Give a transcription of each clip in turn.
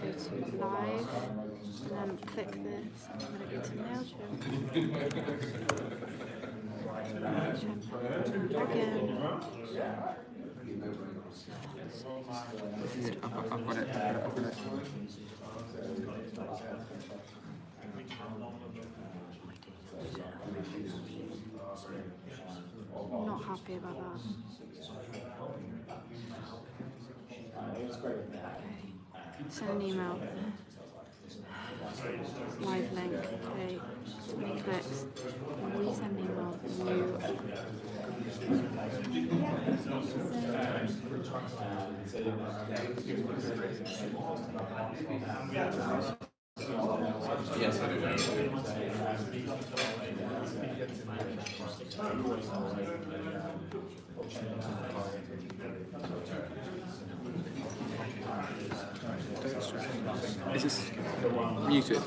go to live and then click this. I'm going to go to MailChimp. Log in. Yeah, I've got it. I'm not happy about that. Okay. Send an email. Live link. Okay. 20 clicks. Resend email. New. Yes, I do. Is this muted?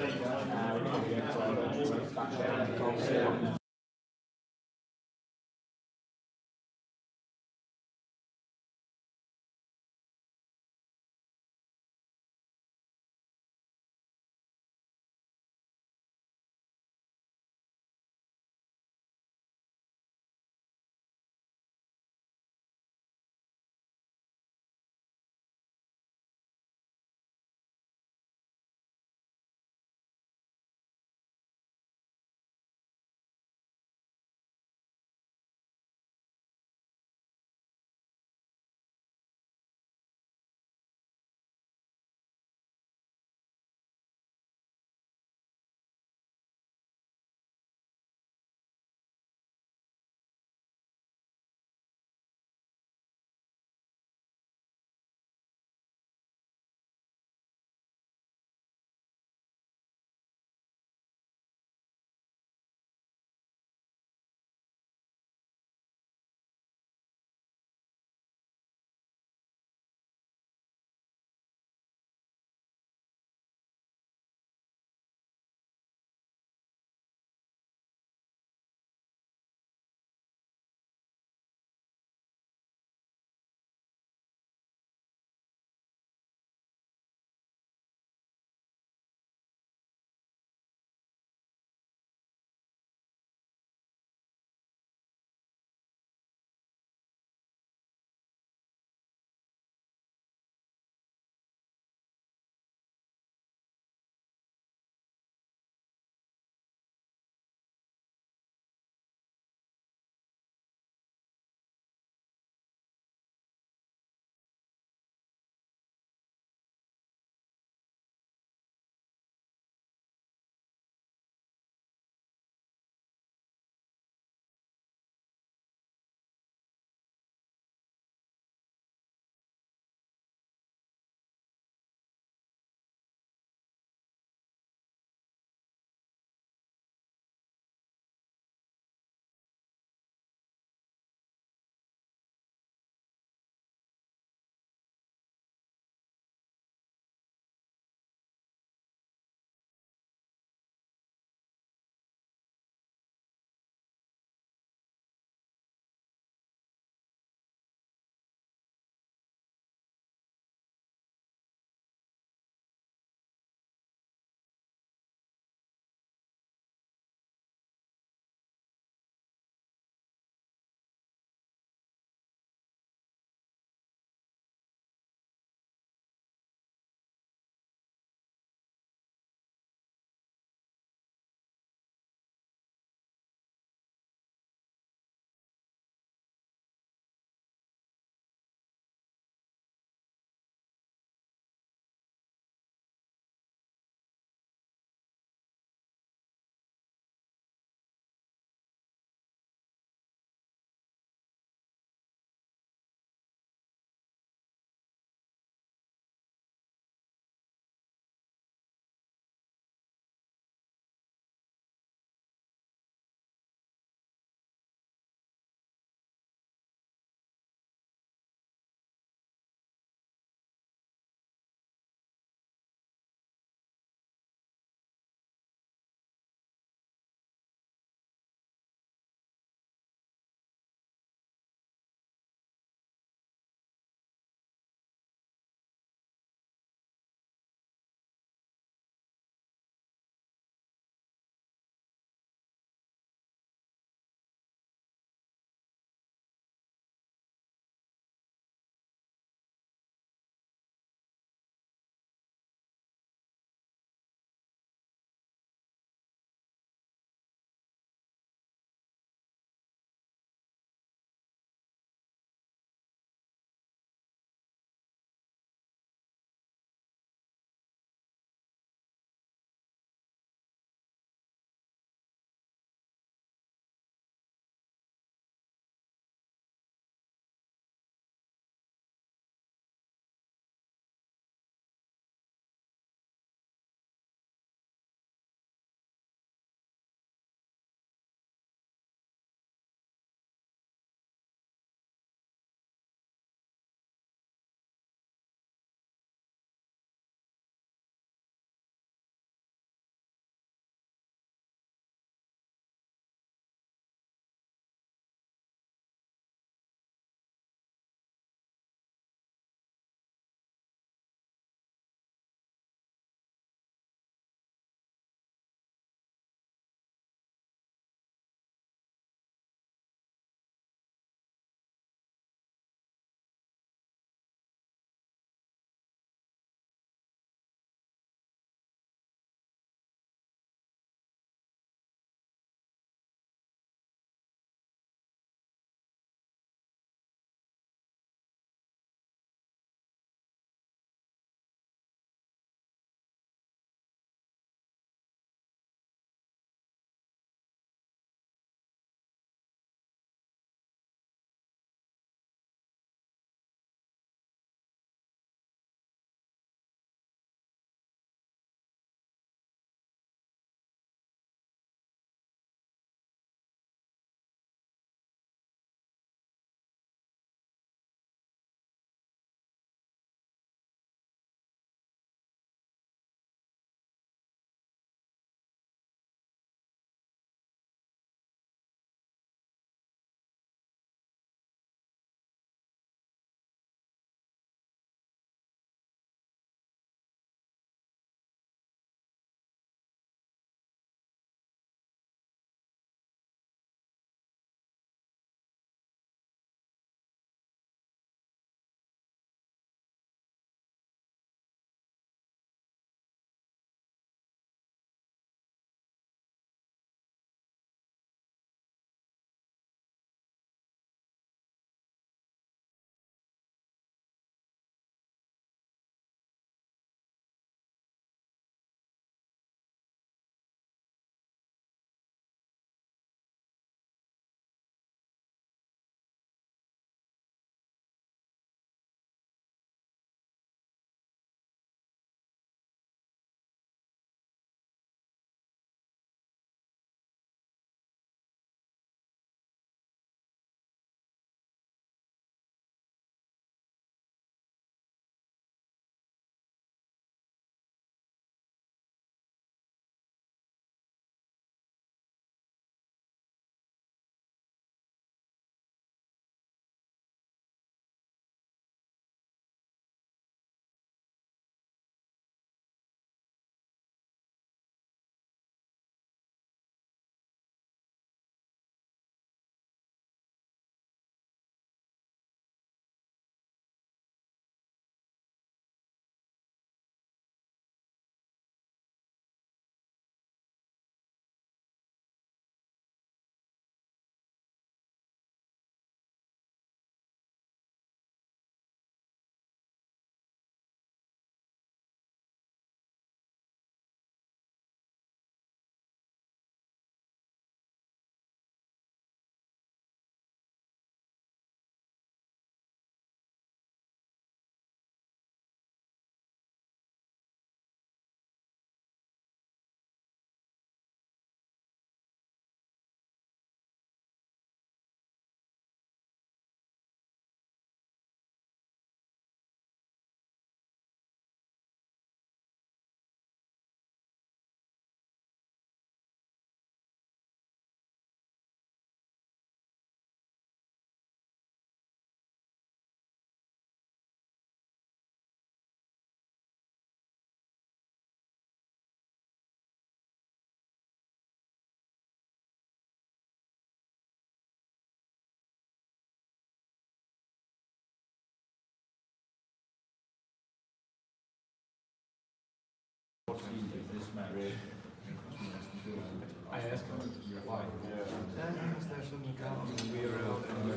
I asked him why. Because there's some accounts we around and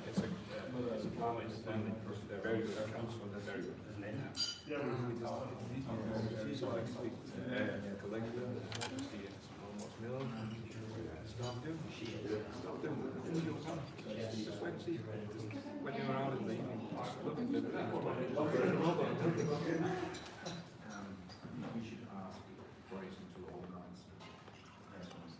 it's a family, it's a family. They're very good accounts, so they're very good. Isn't it? Yeah. So I speak to collector, see it's almost million. Stop doing. Stop doing. Just wait and see. When you're around in the evening, look at it. We should ask Horizon to organize lessons.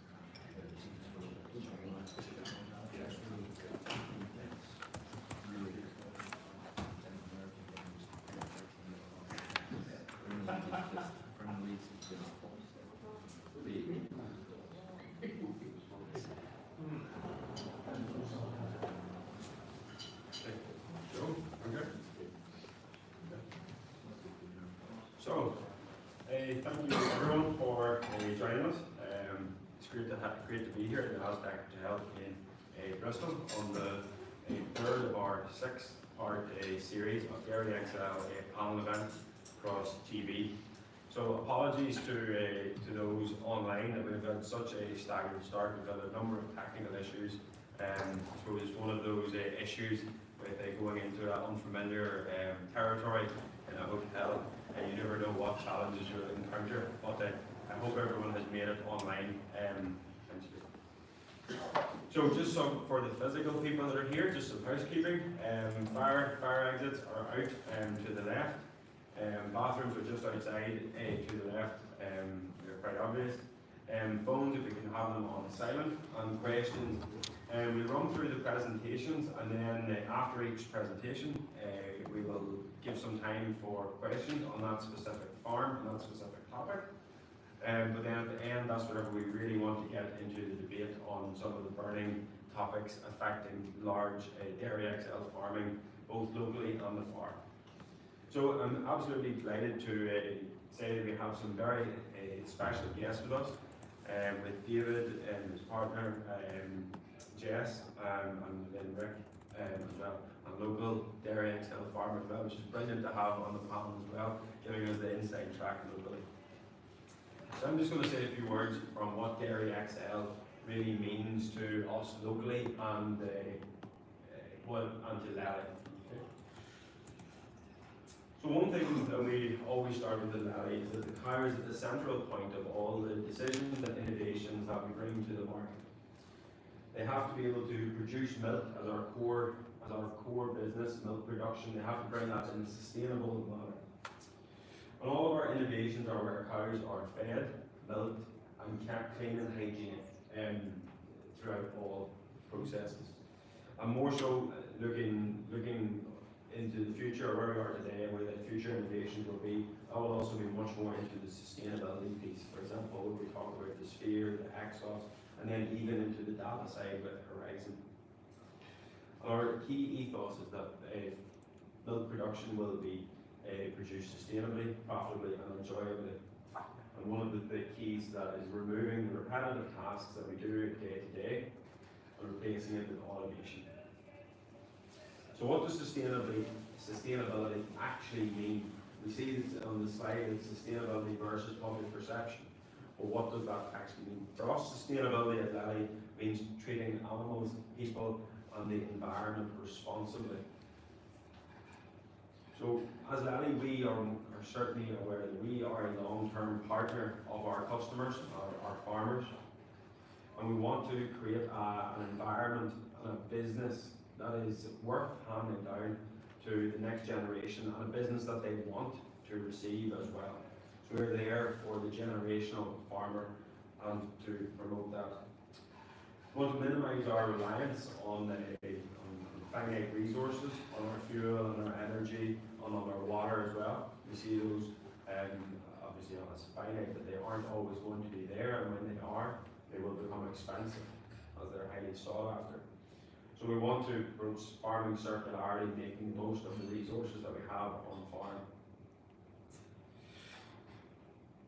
So, thank you everyone for joining us. It's great to be here at the Nasdaq to help in Bristol on the third of our six-part series of Dairy XL panel event across TV. So apologies to those online that we've had such a staggering start. We've had a number of technical issues. I suppose one of those issues with going into that unfamiliar territory in a hotel. You never know what challenges you'll encounter, but I hope everyone has made it online. So just some for the physical people that are here, just some housekeeping. Fire exits are out to the left. Bathrooms are just outside to the left. They're quite obvious. Phones, if we can have them on silent. And questions, we'll run through the presentations, and then after each presentation, we will give some time for questions on that specific farm and that specific topic. But then at the end, that's whenever we really want to get into the debate on some of the burning topics affecting large dairy XL farming, both locally and the farm. So I'm absolutely delighted to say that we have some very special guests with us, with David and his partner, Jess, and then Rick as well, and local dairy XL farmer as well, which is brilliant to have on the panel as well, giving us the inside track locally. So I'm just going to say a few words from what dairy XL really means to us locally and to Lally. Okay. So one thing that we always start with Lally is that the cow is at the central point of all the decisions and innovations that we bring to the market. They have to be able to produce milk as our core business, milk production. They have to bring that in a sustainable manner. And all of our innovations are where cows are fed, milked, and kept clean and hygienic throughout all processes. And more so looking into the future, where we are today, and where the future innovations will be, that will also be much more into the sustainability piece. For example, we talk about the sphere, the exhaust, and then even into the data side with Horizon. Our key ethos is that milk production will be produced sustainably, profitably, and enjoyably. And one of the big keys to that is removing the repetitive tasks that we do day to day and replacing it with automation. So what does sustainability actually mean? We see this on the slide, it's sustainability versus public perception. Well, what does that actually mean? For us, sustainability at Lally means treating animals, people, and the environment responsibly. So as Lally, we are certainly aware that we are a long-term partner of our customers, our farmers, and we want to create an environment and a business that is worth handing down to the next generation, and a business that they want to receive as well. So we're there for the generational farmer and to promote that. We want to minimise our reliance on finite resources, on our fuel and our energy, and on our water as well. We see those obviously as finite, that they aren't always going to be there, and when they are, they will become expensive as they're highly sought after. So we want to approach farming circularity, making the most of the resources that we have on farm.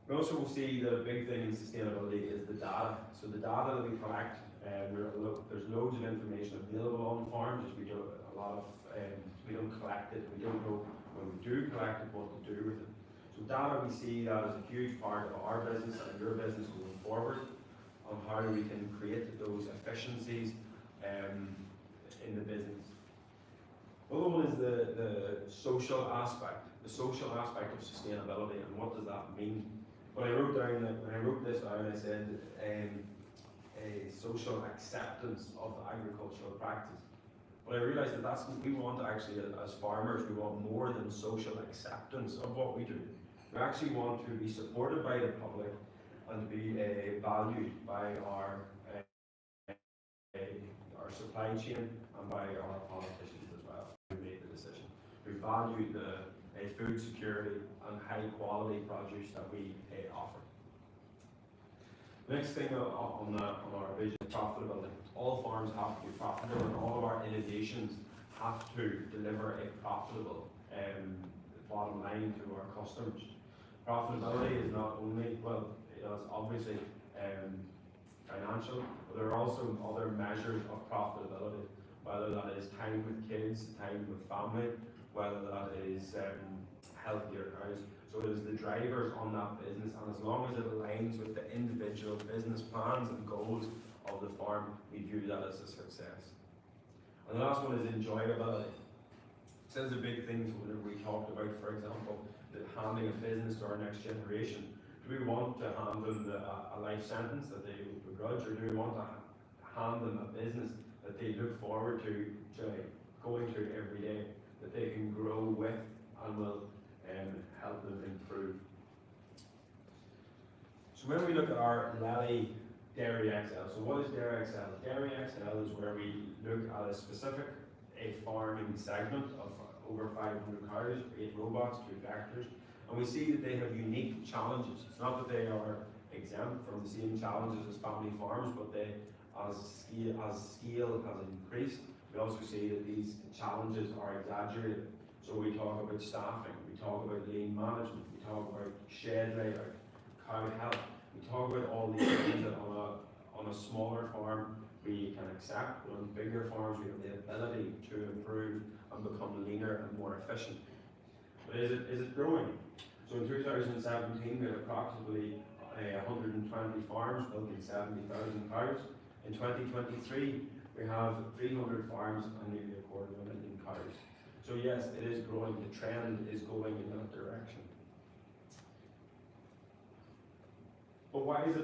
We also will see that a big thing in sustainability is the data. So the data that we collect, there's loads of information available on farms. We do we don't collect it. We don't know when we do collect it what to do with it. So data, we see that as a huge part of our business and your business going forward, on how we can create those efficiencies in the business. The other one is the social aspect of sustainability, and what does that mean? When I wrote this down, I said a social acceptance of agricultural practice. But I realised that that's what we want actually as farmers. We want more than social acceptance of what we do. We actually want to be supported by the public and to be valued by our supply chain and by our politicians as well who made the decision, who value the food security and high quality produce that we offer. The next thing on our vision is profitability. All farms have to be profitable, and all of our innovations have to deliver a profitable bottom line to our customers. Profitability is not only, well, it's obviously financial, but there are also other measures of profitability, whether that is time with kids, time with family, whether that is healthier cows. So it is the drivers on that business, and as long as it aligns with the individual business plans and goals of the farm, we view that as a success. And the last one is enjoyability. This is a big thing whenever we talked about, for example, handing a business to our next generation. Do we want to hand them a life sentence that they would begrudge, or do we want to hand them a business that they look forward to going to every day, that they can grow with and will help them improve? So when we look at our Lally Dairy XL, so what is Dairy XL? Dairy XL is where we look at a specific farming segment of over 500 cows, 8 robots, 2 tractors, and we see that they have unique challenges. It's not that they are exempt from the same challenges as family farms, but they, as scale has increased, we also see that these challenges are exaggerated. So we talk about staffing, we talk about lean management, we talk about shed layout, cow health, we talk about all these things that on a smaller farm we can accept, but on bigger farms we have the ability to improve and become leaner and more efficient. But is it growing? So in 2017 we had approximately 120 farms milking 70,000 cows. In 2023 we have 300 farms and nearly 250,000 cows. So yes, it is growing. The trend is going in that direction. But why is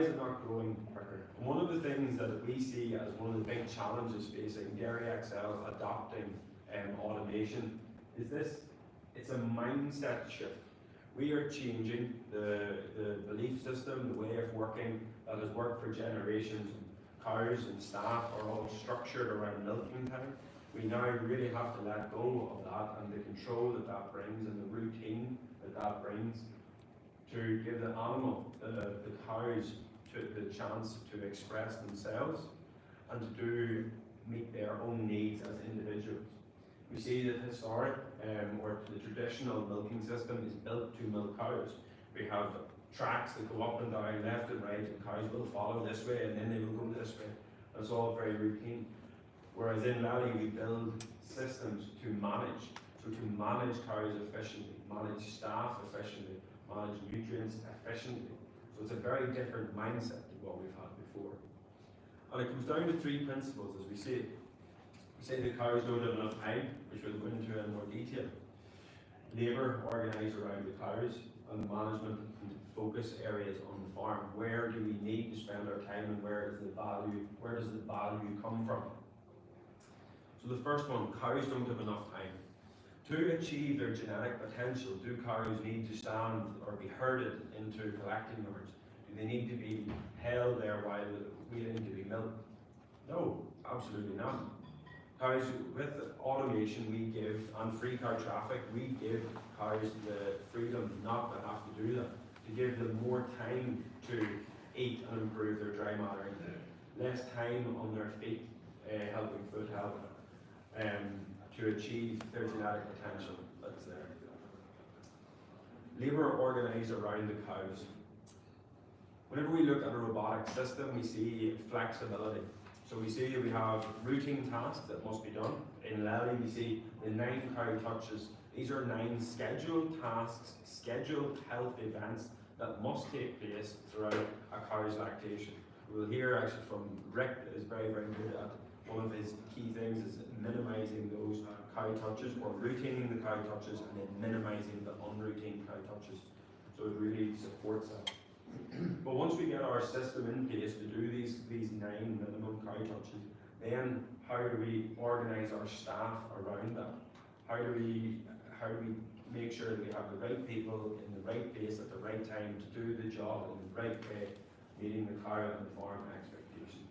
it not growing quicker? And one of the things that we see as one of the big challenges facing Dairy XL adopting automation is this. It's a mindset shift. We are changing the belief system, the way of working that has worked for generations. Cows and staff are all structured around milking time. We now really have to let go of that and the control that brings and the routine that brings to give the animal, the cows, the chance to express themselves and to meet their own needs as individuals. We see that historic or the traditional milking system is built to milk cows. We have tracks that go up and down, left and right, and cows will follow this way and then they will go this way. It's all very routine. Whereas in Lally we build systems to manage. So to manage cows efficiently, manage staff efficiently, manage nutrients efficiently. So it's a very different mindset to what we've had before. And it comes down to 3 principles as we see it. We say the cows don't have enough time, which we'll go into in more detail. Labour organised around the cows, and the management and focus areas on the farm. Where do we need to spend our time, and where does the value come from? So the first one, cows don't have enough time. To achieve their genetic potential, do cows need to stand or be herded into collecting yards? Do they need to be held there while waiting to be milked? No, absolutely not. Cows, with automation we give, and free cow traffic, we give cows the freedom not to have to do that, to give them more time to eat and improve their dry matter, less time on their feet, helping foot health, to achieve their genetic potential that's there. Labour organised around the cows. Whenever we look at a robotic system, we see flexibility. So we see we have routine tasks that must be done. In Lally, we see the 9 cow touches These are 9 scheduled tasks, scheduled health events that must take place throughout a cow's lactation. We'll hear actually from Rick that is very, very good at one of his key things is minimizing those cow touches, or routining the cow touches and then minimizing the unroutine cow touches. So it really supports that. But once we get our system in place to do these 9 minimum cow touches, then how do we organize our staff around that? How do we make sure that we have the right people in the right place at the right time to do the job in the right way, meeting the cow and the farm expectations?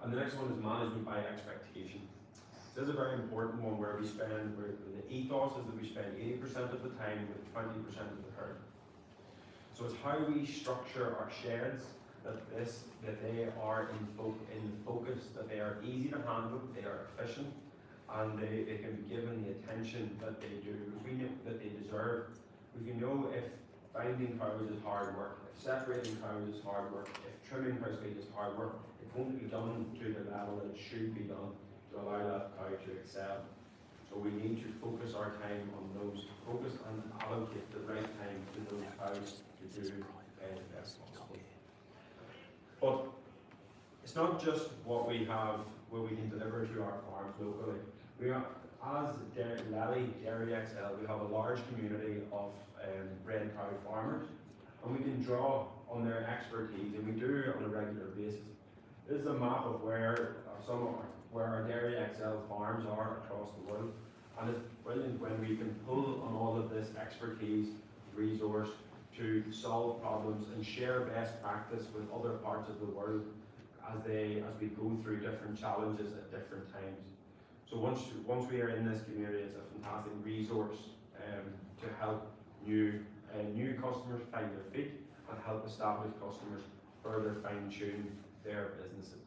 And the next one is management by expectation. This is a very important one where the ethos is that we spend 80% of the time with 20% of the herd. So it's how we structure our sheds that they are in focus, that they are easy to handle, they are efficient, and they can be given the attention that they do, because we know that they deserve. We can know if finding cows is hard work, if separating cows is hard work, if trimming cows feed is hard work, it won't be done to the level that it should be done to allow that cow to excel. So we need to focus our time on those, focus and allocate the right time to those cows to do the best possible. But it's not just what we have, what we can deliver to our farms locally. We are, as Lally Dairy XL, we have a large community of bred cow farmers, and we can draw on their expertise, and we do on a regular basis. This is a map of where our Dairy XL farms are across the world, and it's brilliant when we can pull on all of this expertise, resource, to solve problems and share best practice with other parts of the world as we go through different challenges at different times. So once we are in this community, it's a fantastic resource to help new customers find their feet and help established customers further fine-tune their businesses.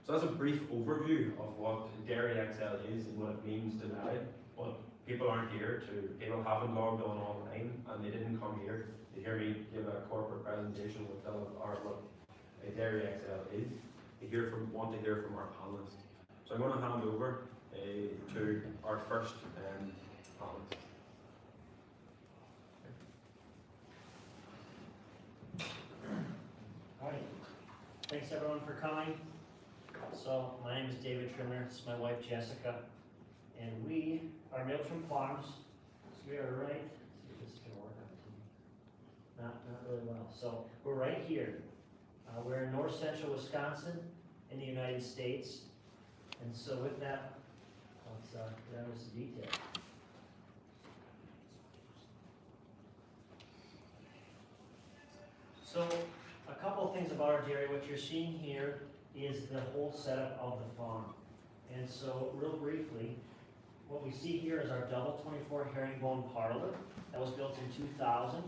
So that's a brief overview of what Dairy XL is and what it means to Nelly. But people haven't logged on online, and they didn't come here to hear me give a corporate presentation with what a Dairy XL is. Want to hear from our panelists. So I'm going to hand over to our first panelist. All right. Thanks everyone for coming. So my name is David Trimmer. This is my wife Jessica, and we are Maelstrom Farms. So we are right. Let's see if this is gonna work on TV. Not really well. So we're right here. We're in north central Wisconsin in the United States. And so with that, let's get into some detail. So a couple of things about our dairy. What you're seeing here is the whole setup of the farm. And so real briefly, what we see here is our double 24 herringbone parlor that was built in 2000.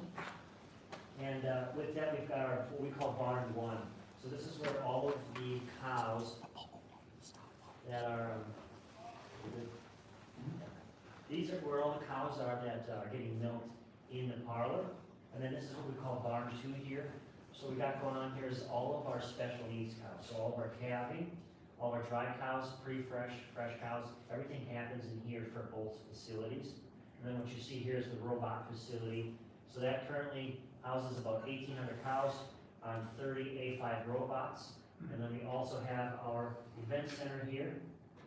And with that, we've got our what we call barn 1. So this is where all of the cows that are, these are where all the cows are that are getting milked in the parlor. And then this is what we call barn 2 here. So what we got going on here is all of our special needs cows. So all of our calving, all of our dry cows, pre-fresh, fresh cows, everything happens in here for both facilities. And then what you see here is the robot facility. So that currently houses about 1,800 cows on 30 A5 robots. And then we also have our event center here,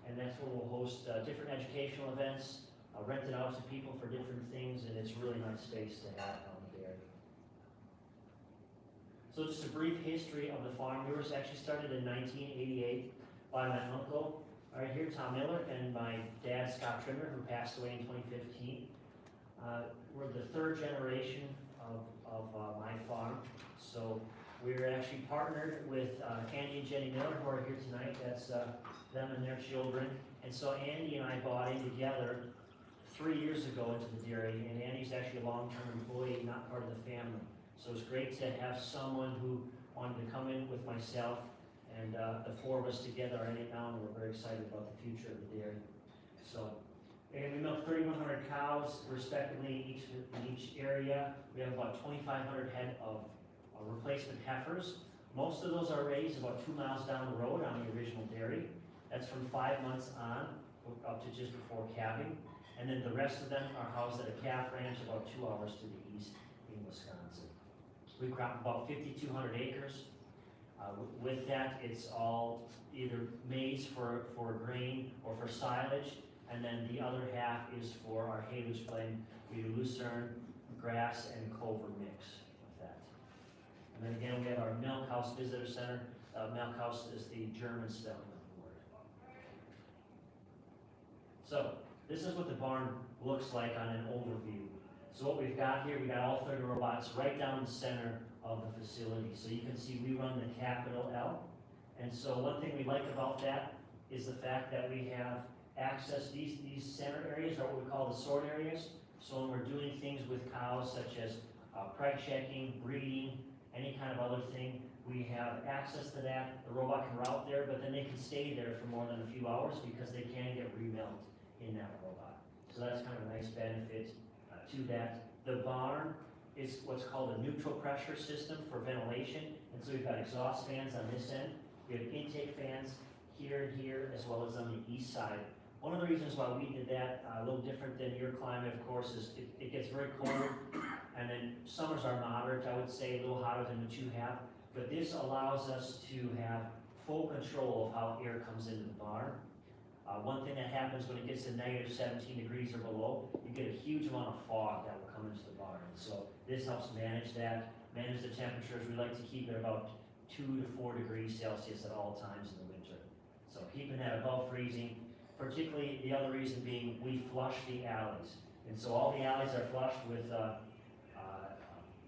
and that's where we'll host different educational events, rent it out to people for different things, and it's a really nice space to have on the dairy. So just a brief history of the farm. We were actually started in 1988 by my uncle, right here, Tom Miller, and my dad, Scott Trimmer, who passed away in 2015. We're the 3rd generation of my farm. So we're actually partnered with Andy and Jenny Miller, who are here tonight. That's them and their children. And so Andy and I bought in together 3 years ago into the dairy, and Andy's actually a long-term employee, not part of the family. So it's great to have someone who wanted to come in with myself, and the 4 of us together are in it now, and we're very excited about the future of the dairy. So, and we milk 3,100 cows, respectively, in each area. We have about 2,500 head of replacement heifers. Most of those are raised about 2 miles down the road on the original dairy. That's from 5 months on up to just before calving. And then the rest of them are housed at a calf ranch about 2 hours to the east in Wisconsin. We crop about 5,200 acres. With that, it's all either maize for grain or for silage, and then the other half is for our haylage blend. We do lucerne, grass, and clover mix with that. And then again, we have our Milk House Visitor Center. Milk House is the German spelling of the word. So, this is what the barn looks like on an overview. So what we've got here, we got all 30 robots right down the center of the facility. So you can see we run the capital L. And so one thing we like about that is the fact that we have access, these center areas are what we call the sort areas. So when we're doing things with cows such as preg checking, breeding, any kind of other thing, we have access to that. The robot can route there, but then they can stay there for more than a few hours because they can get remilled in that robot. So that's kind of a nice benefit to that. The barn is what's called a neutral pressure system for ventilation. And so we've got exhaust fans on this end. We have intake fans here and here, as well as on the east side. One of the reasons why we did that, a little different than your climate, of course, is it gets very cold, and then summers are moderate, I would say, a little hotter than what you have. But this allows us to have full control of how air comes into the barn. One thing that happens when it gets to negative 17 degrees or below, you get a huge amount of fog that will come into the barn. So this helps manage that, manage the temperatures. We like to keep it about 2 to 4 degrees Celsius at all times in the winter. So keeping that above freezing, particularly the other reason being we flush the alleys. And so all the alleys are flushed with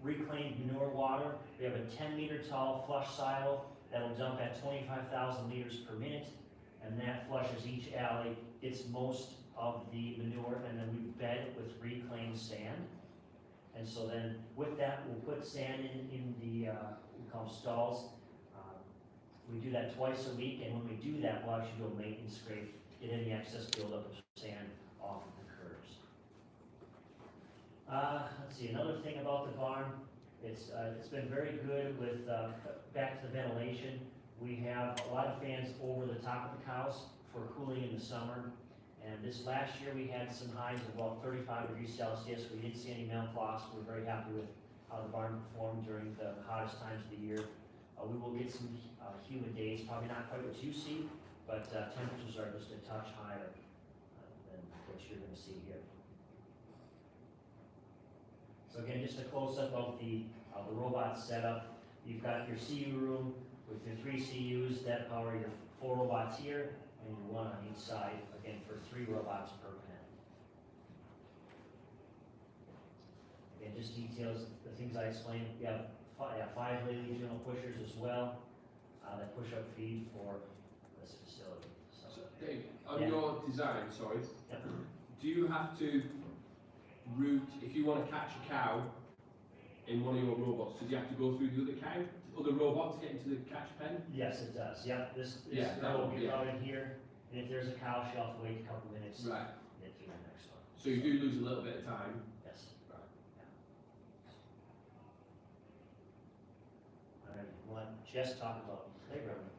reclaimed manure water. We have a 10-meter tall flush silo that'll dump at 25,000 liters per minute. And that flushes each alley, gets most of the manure, and then we bed it with reclaimed sand. And so then with that, we'll put sand in the, we call them stalls. We do that twice a week, and when we do that, we'll actually do a maintenance scrape, get any excess buildup of sand off of the curves. Let's see, another thing about the barn, it's been very good with, back to the ventilation. We have a lot of fans over the top of the cows for cooling in the summer. And this last year we had some highs of about 35 degrees Celsius. We didn't see any milk loss. We're very happy with how the barn performed during the hottest times of the year. We will get some humid days, probably not quite what you see, but temperatures are just a touch higher than what you're going to see here. So again, just a close-up of the robot setup. You've got your CU room with your 3 CUs that power your 4 robots here, and your 1 on each side, again, for 3 robots per pen. Again, just details, the things I explained. We have 5 Legionel pushers as well, that push up feed for this facility. So Dave, on Yeah. your design, sorry, Yep. do you have to route, if you want to catch a cow in one of your robots, does you have to go through the other robot to get into the catch pen? Yes, it does. Yep, this Yeah, that will would be be- routed here, and if there's a cow, she'll have to wait a couple minutes to Right. get through the next one. So you do lose a little bit of time. Yes. Right. All right, we'll let Jess talk about playground.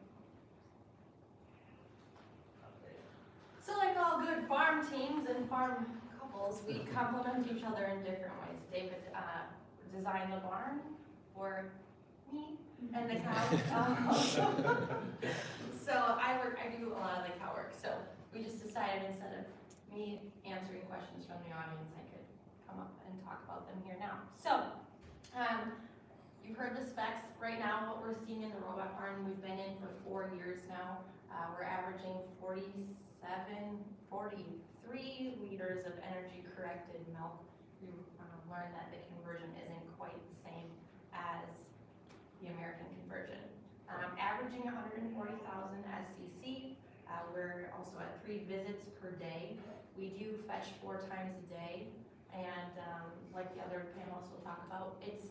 So like all good farm teams and farm couples, we complement each other in different ways. David designed the barn for me and the cows. So I do a lot of the cow work. So we just decided instead of me answering questions from the audience, I could come up and talk about them here now. So you've heard the specs. Right now, what we're seeing in the robot barn, we've been in for 4 years now. We're averaging 43 liters of energy-corrected milk. We learned that the conversion isn't quite the same as the American conversion. Averaging 140,000 SCC. We're also at 3 visits per day. We do fetch 4 times a day, and like the other panelists will talk about, it's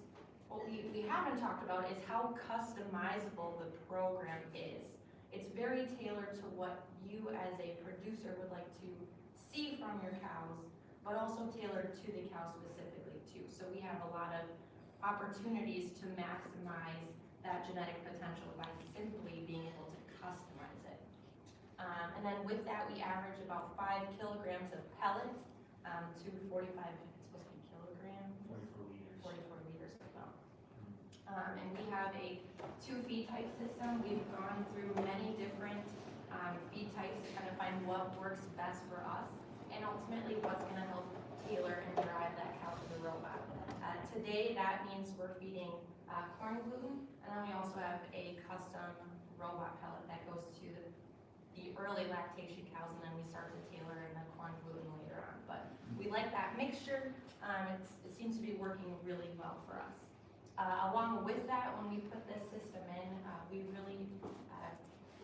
what we haven't talked about is how customizable the program is. It's very tailored to what you as a producer would like to see from your cows, but also tailored to the cow specifically too. So we have a lot of opportunities to maximize that genetic potential by simply being able to customize it. And then with that, we average about 5 kilograms of pellet to 45, it's supposed to be kilogram, 44 liters of milk. And we have a 2 feed type system. We've gone through many different feed types to kind of find what works best for us, and ultimately what's going to help tailor and drive that cow to the robot. Today, that means we're feeding corn gluten, and then we also have a custom robot pellet that goes to the early lactation cows, and then we start to tailor in the corn gluten later on. But we like that mixture. It seems to be working really well for us. Along with that, when we put this system in, we really,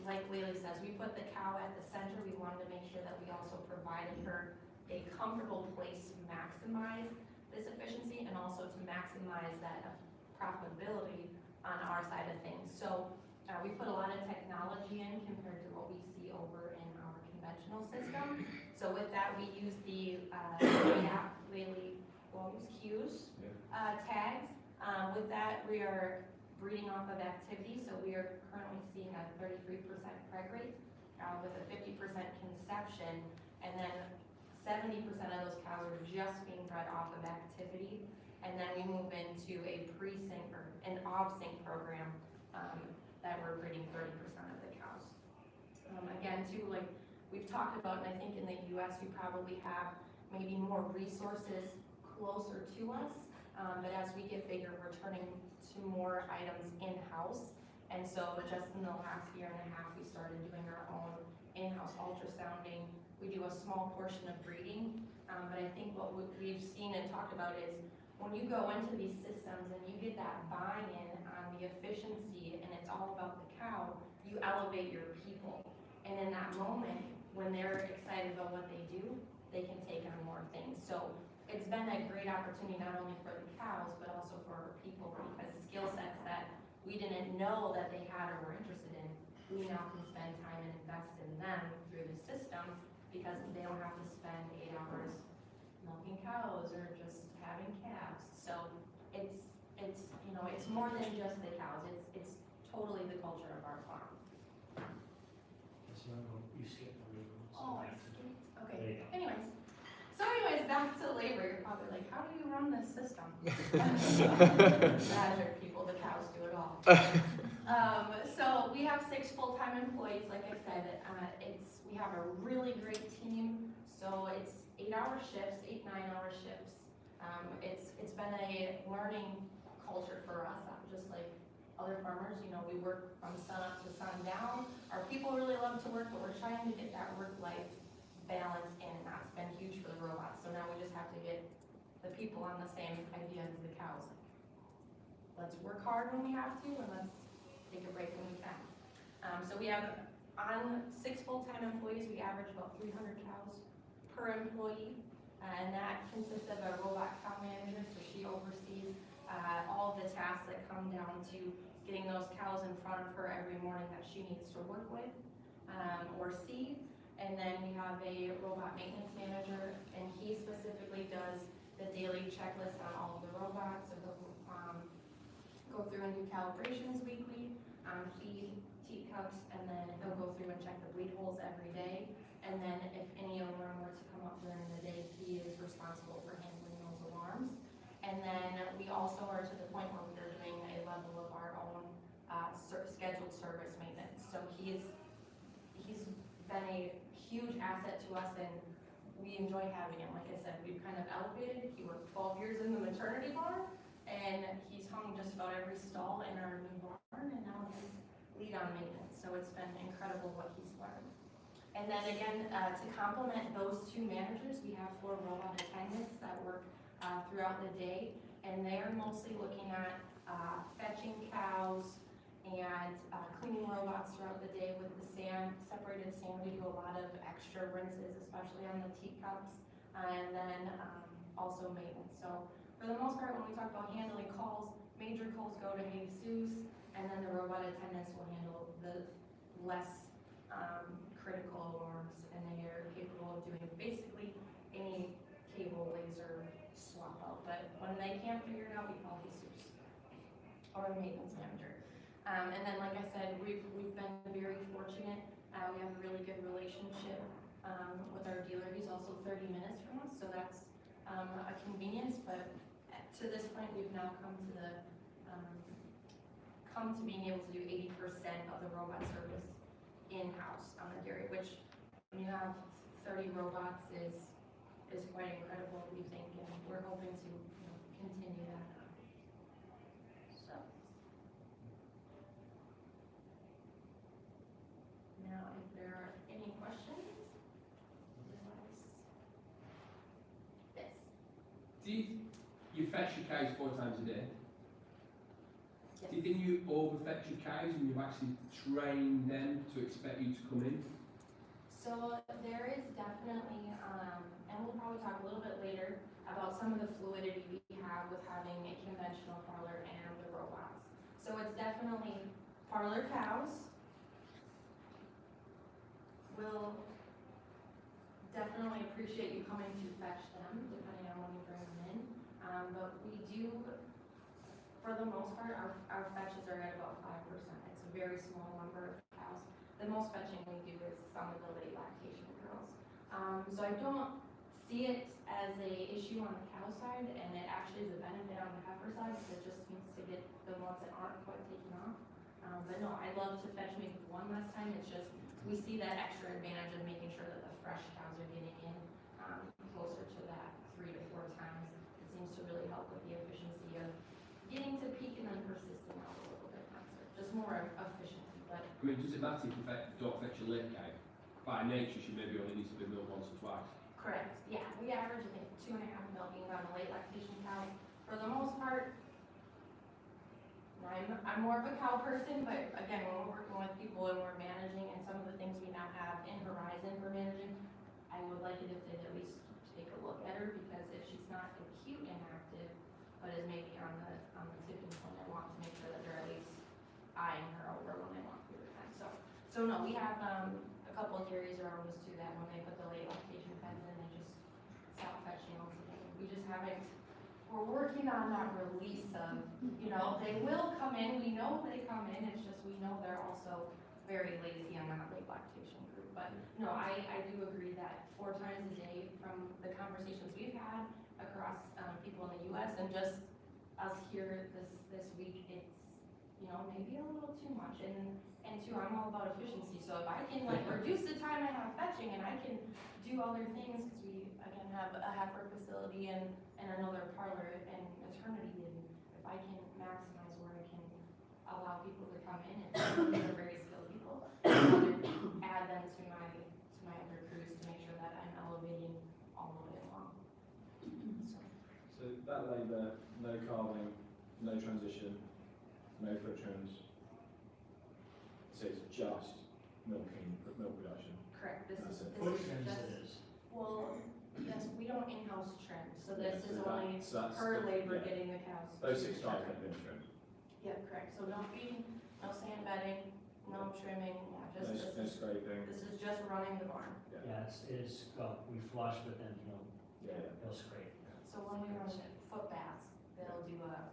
like Laylee says, we put the cow at the center. We wanted to make sure that we also provided her a comfortable place to maximize this efficiency and also to maximize that profitability on our side of things. So we put a lot of technology in compared to what we see over in our conventional system. So with that, we use the app, Laylee will use Q's tags. With that, we are breeding off of activity, so we are currently seeing a 33% preg rate with a 50% conception, and then 70% of those cows are just being bred off of activity, and then we move into a pre-sync or an off-sync program that we're breeding 30% of the cows. Again, too, like we've talked about, and I think in the U.S. we probably have maybe more resources closer to us, but as we get bigger, we're turning to more items in-house, and so just in the last year and a half, we started doing our own in-house ultrasounding. We do a small portion of breeding, but I think what we've seen and talked about is when you go into these systems and you get that buy-in on the efficiency and it's all about the cow, you elevate your people. And in that moment, when they're excited about what they do, they can take on more things. So it's been a great opportunity not only for the cows, but also for our people, because skill sets that we didn't know that they had or were interested in, we now can spend time and invest in them through the system, because they don't have to spend 8 hours milking cows or just having calves. So it's you know, it's more than just the cows. It's totally the culture of our farm. You skipped the labor. Oh, I skipped. There Okay. you go. Anyways, back to labor. You're probably like, how do you run this system? Magic, people. The cows do it all. So we have 6 full-time employees. Like I said, we have a really great team. So it's 8-hour shifts, 8 9-hour shifts. It's been a learning culture for us, just like other farmers. You know, we work from sun up to sundown. Our people really love to work, but we're trying to get that work-life balance in, and that's been huge for the robots. So now we just have to get the people on the same idea as the cows. Let's work hard when we have to, and let's take a break when we can. So we have, on 6 full-time employees, we average about 300 cows per employee, and that consists of a robot cow manager, so she oversees all of the tasks that come down to getting those cows in front of her every morning that she needs to work with or see. And then we have a robot maintenance manager, and he specifically does the daily checklist on all of the robots. So he'll go through and do calibrations weekly, feed, teat cups, and then he'll go through and check the bleed holes every day. And then if any alarm were to come up during the day, he is responsible for handling those alarms. And then we also are to the point where we're doing a level of our own scheduled service maintenance. So he's been a huge asset to us, and we enjoy having him. Like I said, we've kind of elevated. He worked 12 years in the maternity barn, and he's hung just about every stall in our new barn, and now he's lead on maintenance. So it's been incredible what he's learned. And then again, to complement those 2 managers, we have 4 robot attendants that work throughout the day, and they're mostly looking at fetching cows and cleaning robots throughout the day with the separated sand. We do a lot of extra rinses, especially on the teacups, and then also maintenance. So for the most part, when we talk about handling calls, major calls go to Jesus, and then the robot attendants will handle the less critical alarms, and they are capable of doing basically any cable laser swap out. But when they can't figure it out, we call Jesus or the maintenance manager. And then, like I said, we've been very fortunate We have a really good relationship with our dealer. He's also 30 minutes from us, so that's a convenience. But to this point, we've now come to being able to do 80% of the robot service in-house on the dairy, which when you have 30 robots is quite incredible, we think, and we're hoping to continue that. So now, if there are any questions, yes. Do you fetch your cows 4 times a day? Yes. Do you think you overfetch your cows and you've actually trained them to expect you to come in? So there is definitely, and we'll probably talk a little bit later about some of the fluidity we have with having a conventional parlor and the robots. So it's definitely parlor cows will definitely appreciate you coming to fetch them, depending on when you bring them in. But we do, for the most part, our fetches are at about 5%. It's a very small number of cows. The most fetching we do is some of the late lactation girls. So I don't see it as a issue on the cow side, and it actually is a benefit on the heifer side, because it just seems to get the ones that aren't quite taken off. But no, I love to fetch maybe one less time. It's just, we see that extra advantage of making sure that the fresh cows are getting in closer to that 3 to 4 times. It seems to really help with the efficiency of getting to peak and then persisting out a little bit faster. Just more efficiency. But I mean, does it matter if you don't fetch a late cow? By nature, she maybe only needs to be milked once or twice. correct, yeah, we average, I think, 2.5 milkings on the late lactation cows. For the most part, I'm more of a cow person, but again, when we're working with people and we're managing, and some of the things we now have in Horizon for managing, I would like it if they'd at least take a look at her, because if she's not acute and active, but is maybe on the tipping point, I want to make sure that they're at least eyeing her over when they walk through the pen. So no, we have a couple of dairies around us too, that when they put the late lactation pens in, they just stop fetching altogether. We just haven't, we're working on that release of, they will come in, we know they come in, it's just we know they're also very lazy on that late lactation group. But no, I do agree that 4 times a day, from the conversations we've had across people in the US and just us here this week, it's, maybe a little too much. And two, I'm all about efficiency, so if I can reduce the time I have fetching and I can do other things, because we again have a heifer facility and another parlor and maternity, and if I can maximize where I can allow people to come in, and they're very skilled people, add them to my other crews to make sure that I'm elevating all the way along. So that labour, no carving, no transition, no foot trims. So it's just milk production. Correct, this That's is it. Push just, trims it is. well, yes, we don't in-house trim, so Yeah, this is so only that's per labor yeah. getting the cows. Those to 6 the guys shed. have been trimmed. Yep, correct, so no feeding, no sand bedding, no trimming, No scraping. this is just running the barn. Yeah, well, we flush, but then Yeah. he'll scrape. So when we run foot baths, they'll do a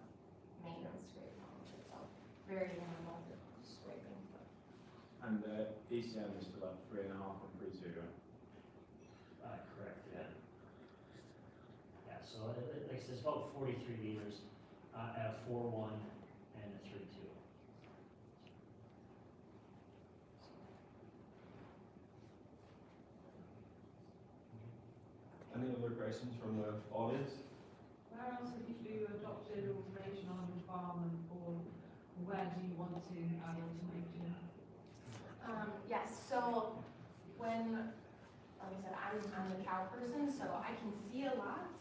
maintenance scrape on it, so very minimal scraping. But And ECM is still up 3.5 and 3.2, right? Correct, yeah. Yeah, so like I said, it's about 43 liters at a 4.1 and a 3.2. Any other questions from the audience? Where else have you adopted automation on your farm, or where do you want to add automation? yes, so when, like I said, I'm the cow person, so I can see a lot,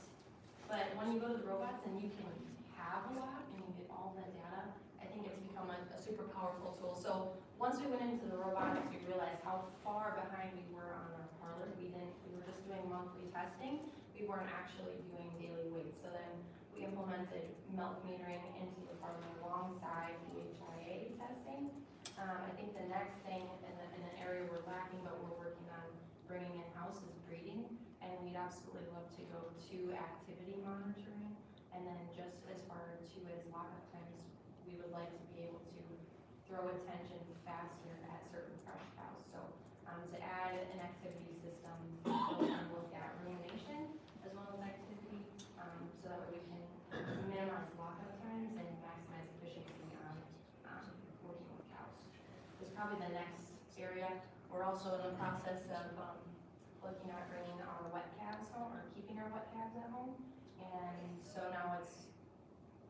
but when you go to the robots and you can have a lot and you get all that data, I think it's become a super powerful tool. So once we went into the robotics, we realized how far behind we were on our parlor. We were just doing monthly testing. We weren't actually doing daily weights. So then we implemented milk metering into the parlor alongside the HIA testing. I think the next thing in an area we're lacking, but we're working on bringing in-house, is breeding. And we'd absolutely love to go to activity monitoring. And then just as far to as lockup times, we would like to be able to throw attention faster at certain fresh cows. So probably the next area. We're also in the process of, looking at bringing our wet calves home, or keeping our wet calves at home. And so now it's,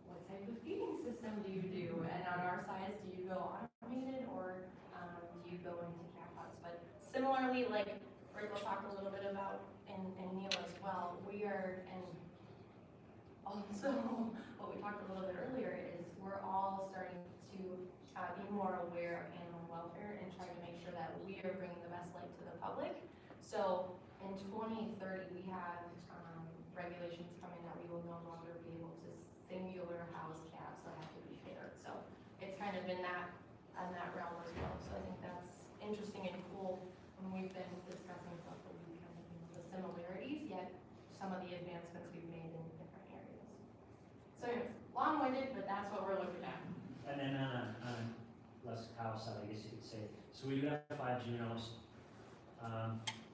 what type of feeding system do you do? And on our size, do you go automated, or, do you go into calf huts? But similarly, like Rick will talk a little bit about, and Neil as well, we are, and also what we talked a little bit earlier is we're all starting to be more aware of animal welfare and trying to make sure that we are bringing the best light to the public. So in 2030, we have regulations coming that we will no longer be able to singular house calves that have to be paired. So it's kind of in that realm as well. So I think that's interesting and cool when we've been discussing stuff that we kind of, the similarities, yet some of the advancements we've made in different areas. So anyways, long-winded, but that's what we're looking at. And then on less cow side, I guess you could say, so we do have 5 junos.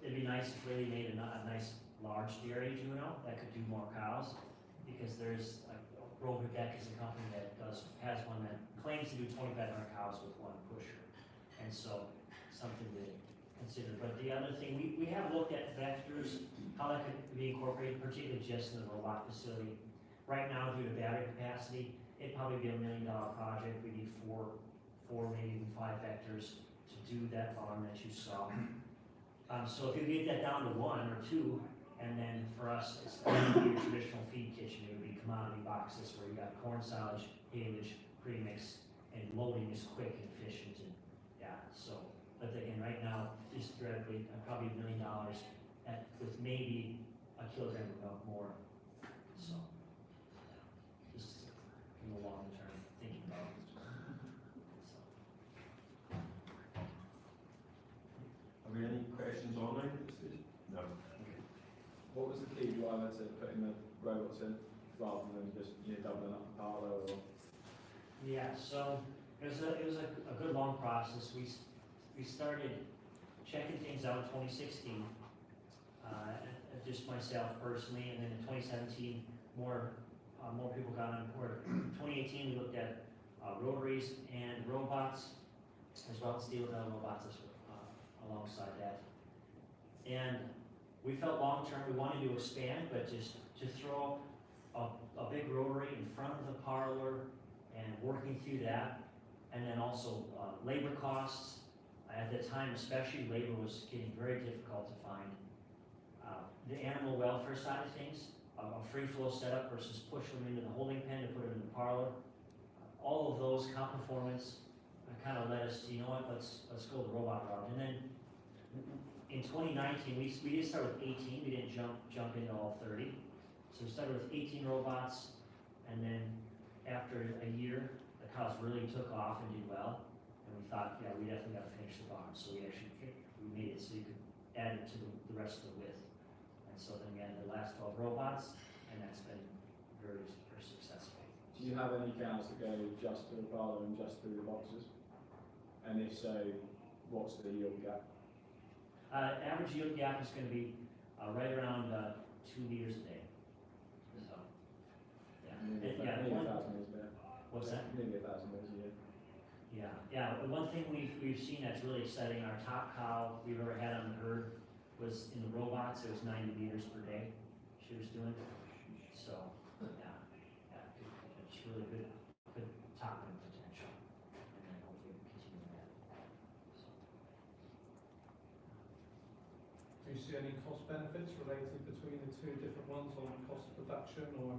It'd be nice if we made a nice large dairy juno that could do more cows, because there's like Roverdeck is a company that has one that claims to do 2,500 cows with one pusher, and so something to consider. But the other thing, we have looked at vectors, how that could be incorporated, particularly just in the robot facility. Right now, due to battery capacity, it'd probably be $1 million project. We need four, maybe even 5 vectors to do that farm that you saw. So if you get that down to 1 or 2, and then for us, it's not your traditional feed kitchen. It would be commodity boxes where you got corn silage, haylage, premix, and loading is quick and efficient. And yeah, so, but again, right now, just theoretically, probably $1 million with maybe a kilogram of milk more. So, just in the long term, thinking about it. So. Have we any questions online? No. What was the key driver to putting the robots in, rather than just, doubling up the parlour, or? Yeah, so it was a good long process. We started checking things out in 2016, just myself personally, and then in 2017, more people got on board. 2018, we looked at rotaries and robots, as well as steel bell robots alongside that. And we felt long term we wanted to expand, but just to throw a big rotary in front of the parlor and working through that, and then also labor costs. At the time, especially, labor was getting very difficult to find. The animal welfare side of things, a free flow setup versus push them into the holding pen to put them in the parlor. All of those comp performance kind of led us to, let's go the robot route. And then in 2019, we did start with 18. We didn't jump into all 30. So we started with 18 robots, and then after a year, the cows really took off and did well. And we thought, yeah, we definitely got to finish the barn. So we made it so you could add it to the rest of the width. And so then we had the last 12 robots, and that's been very, very successful. Do you have any cows that go just through the parlour and just through the boxes? And if so, what's the yield gap? Average yield gap is going to be right around 2 liters a day. So, yeah. Nearly 1,000 litres a day. What's that? Nearly 1,000 litres a year. Yeah. One thing we've seen that's really exciting, our top cow we've ever had on the herd was in the robots. It was 90 liters per day she was doing. So, yeah, it's really good topping potential, and then hopefully continue that. So. Do you see any cost benefits related between the two different ones on cost of production or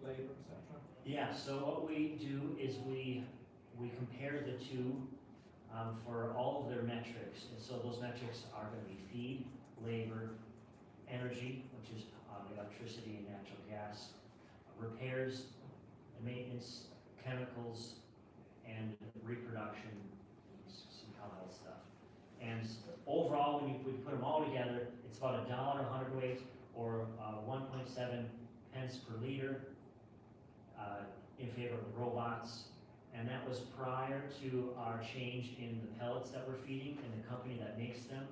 labour, etc.? Yeah, so what we do is we compare the two for all of their metrics. And so those metrics are going to be feed, labor, energy, which is electricity and natural gas, repairs, maintenance, chemicals, and reproduction, some health stuff. And overall, when you put them all together, it's about $1 a hundredweight, or 1.7 pence per liter in favor of the robots. And that was prior to our change in the pellets that we're feeding and the company that makes them.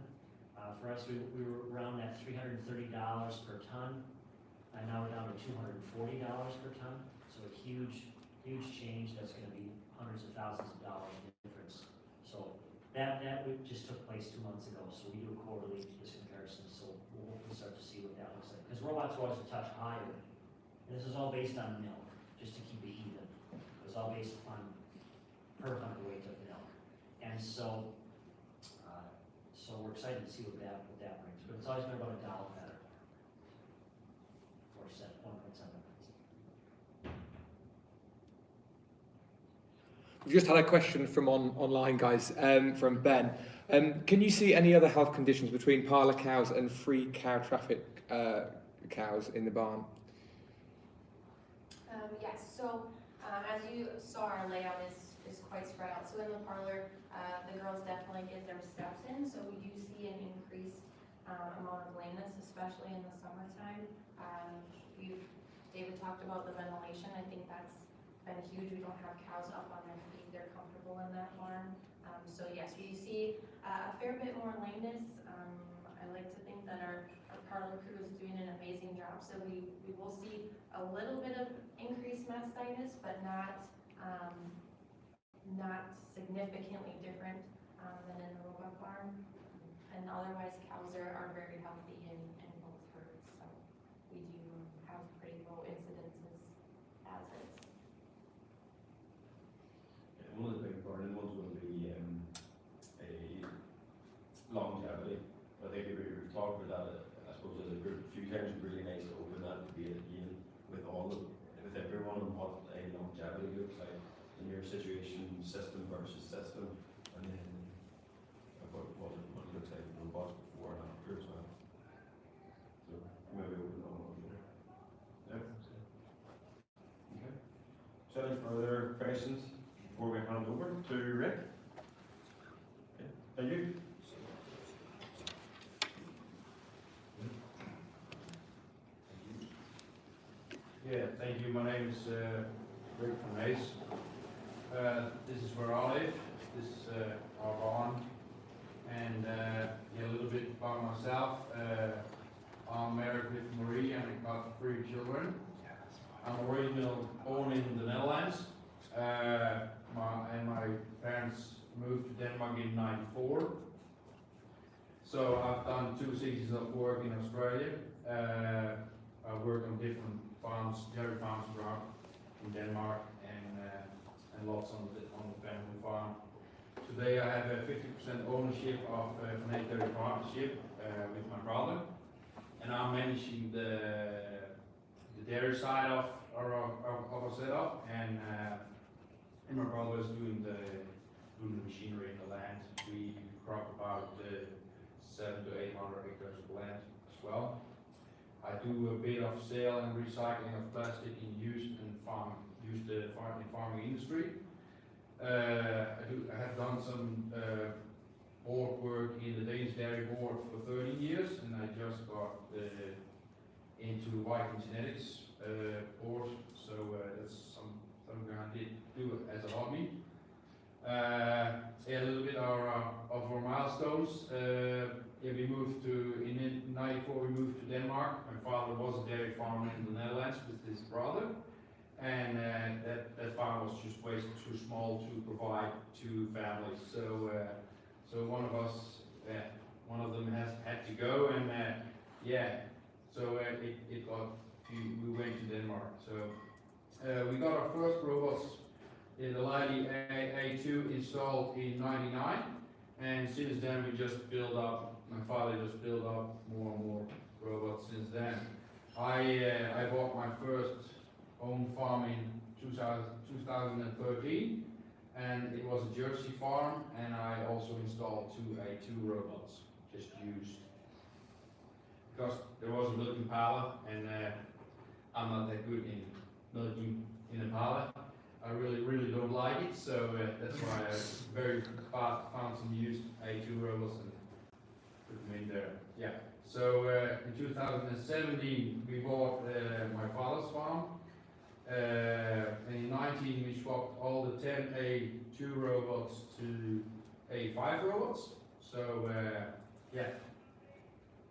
For us, we were around that $330 per ton, and now we're down to $240 per ton. So a huge change that's going to be hundreds of thousands of dollars difference. So That just took place 2 months ago, so we do a quarterly this comparison, so we'll hopefully start to see what that looks like. Because robots are always a touch higher. And this is all based on milk, just to keep it even. It's all based on per hundredweight of milk. And so, so we're excited to see what that brings. But it's always been about $1 better. 1.7. We've just had a question from online, guys, from Ben. Can you see any other health conditions between parlour cows and free cow traffic cows in the barn? Yes, so as you saw, our layout is quite spread out. So in the parlor, the girls definitely get their steps in, so we do see an increased amount of lameness, especially in the summertime. David talked about the ventilation. I think that's been huge. We don't have cows up on their feet. They're comfortable in that barn. So yes, we see a fair bit more lameness. I like to think that our parlor crew is doing an amazing job. So we will see a little bit of increased mastitis, but not significantly different than in the robot barn. And otherwise, cows are very healthy in both herds. So we do have pretty low incidences as is. One of the big burning ones will be a longevity. I think we've talked about that, I suppose, as a group a few times. It'd be really nice to open that debate again with everyone on what a longevity looks like in your situation, system versus system, and then what it looks like in robots before and after as well. So maybe open that one up later. Yeah. Okay. So any further questions before we hand over to Rick? Okay. Thank you. Yeah, thank you. My name is Rick from Ace. This is where I live. This is our barn. And yeah, a little bit about myself. I'm married with Marie and I've got 3 children. I'm originally born in the Netherlands. My parents moved to Denmark in '94. So I've done 2 seasons of work in Australia. I work on different farms, dairy farms around in Denmark, and lots on the family farm. Today I have a 50% ownership of Finate Dairy Partnership with my brother, and I'm managing the dairy side of our setup, and my brother is doing the machinery in the land. We crop about 700 to 800 acres of land as well. I do a bit of sale and recycling of plastic in used farming industry. I have done some board work in the Danish Dairy Board for 30 years, and I just got into Viking Genetics board, so that's something I did do as a hobby. A little bit of our milestones. We moved in '94 we moved to Denmark. My father was a dairy farmer in the Netherlands with his brother, and that farm was just way too small to provide 2 families. So one of them had to go, and we went to Denmark. So we got our first robots in the Lady A2 installed in '99, and since then we just built up. My father just built up more and more robots since then. I bought my first own farm in 2013, and it was a Jersey farm, and I also installed 2 A2 robots, just used. Because there was a milking parlor, and I'm not that good in milking in a parlor. I really don't like it, so that's why I very fast found some used A2 robots and put them in there. Yeah. So in 2017 we bought my father's farm. And in 19 we swapped all the 10 A2 robots to A5 robots. So yeah,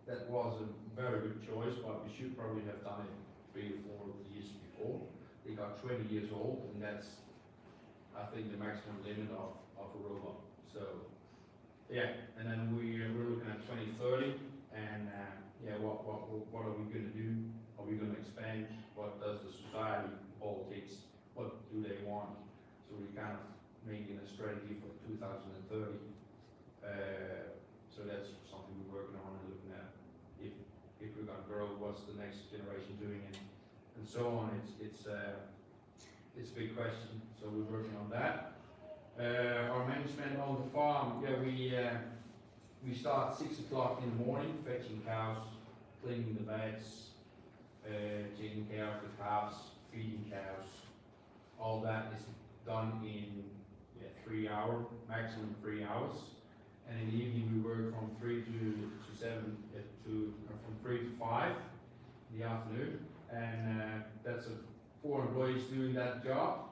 that was a very good choice, but we should probably have done it 3 or 4 years before. They got 20 years old, and that's, I think, the maximum limit of a robot. So yeah, and then we're looking at 2030, and yeah, what are we going to do? Are we going to expand? What does the society, politics, what do they want? So we're kind of making a strategy for 2030. So that's something we're working on and looking at. If we're going to grow, what's the next generation doing, and so on. It's a big question. So we're working on that. Our management on the farm, yeah, we start 6 o'clock in the morning, fetching cows, cleaning the beds, taking care of the calves, feeding cows. All that is done in 3 hours, maximum 3 hours. And in the evening we work from 3 to 7, from 3 to 5 in the afternoon. And that's 4 employees doing that job.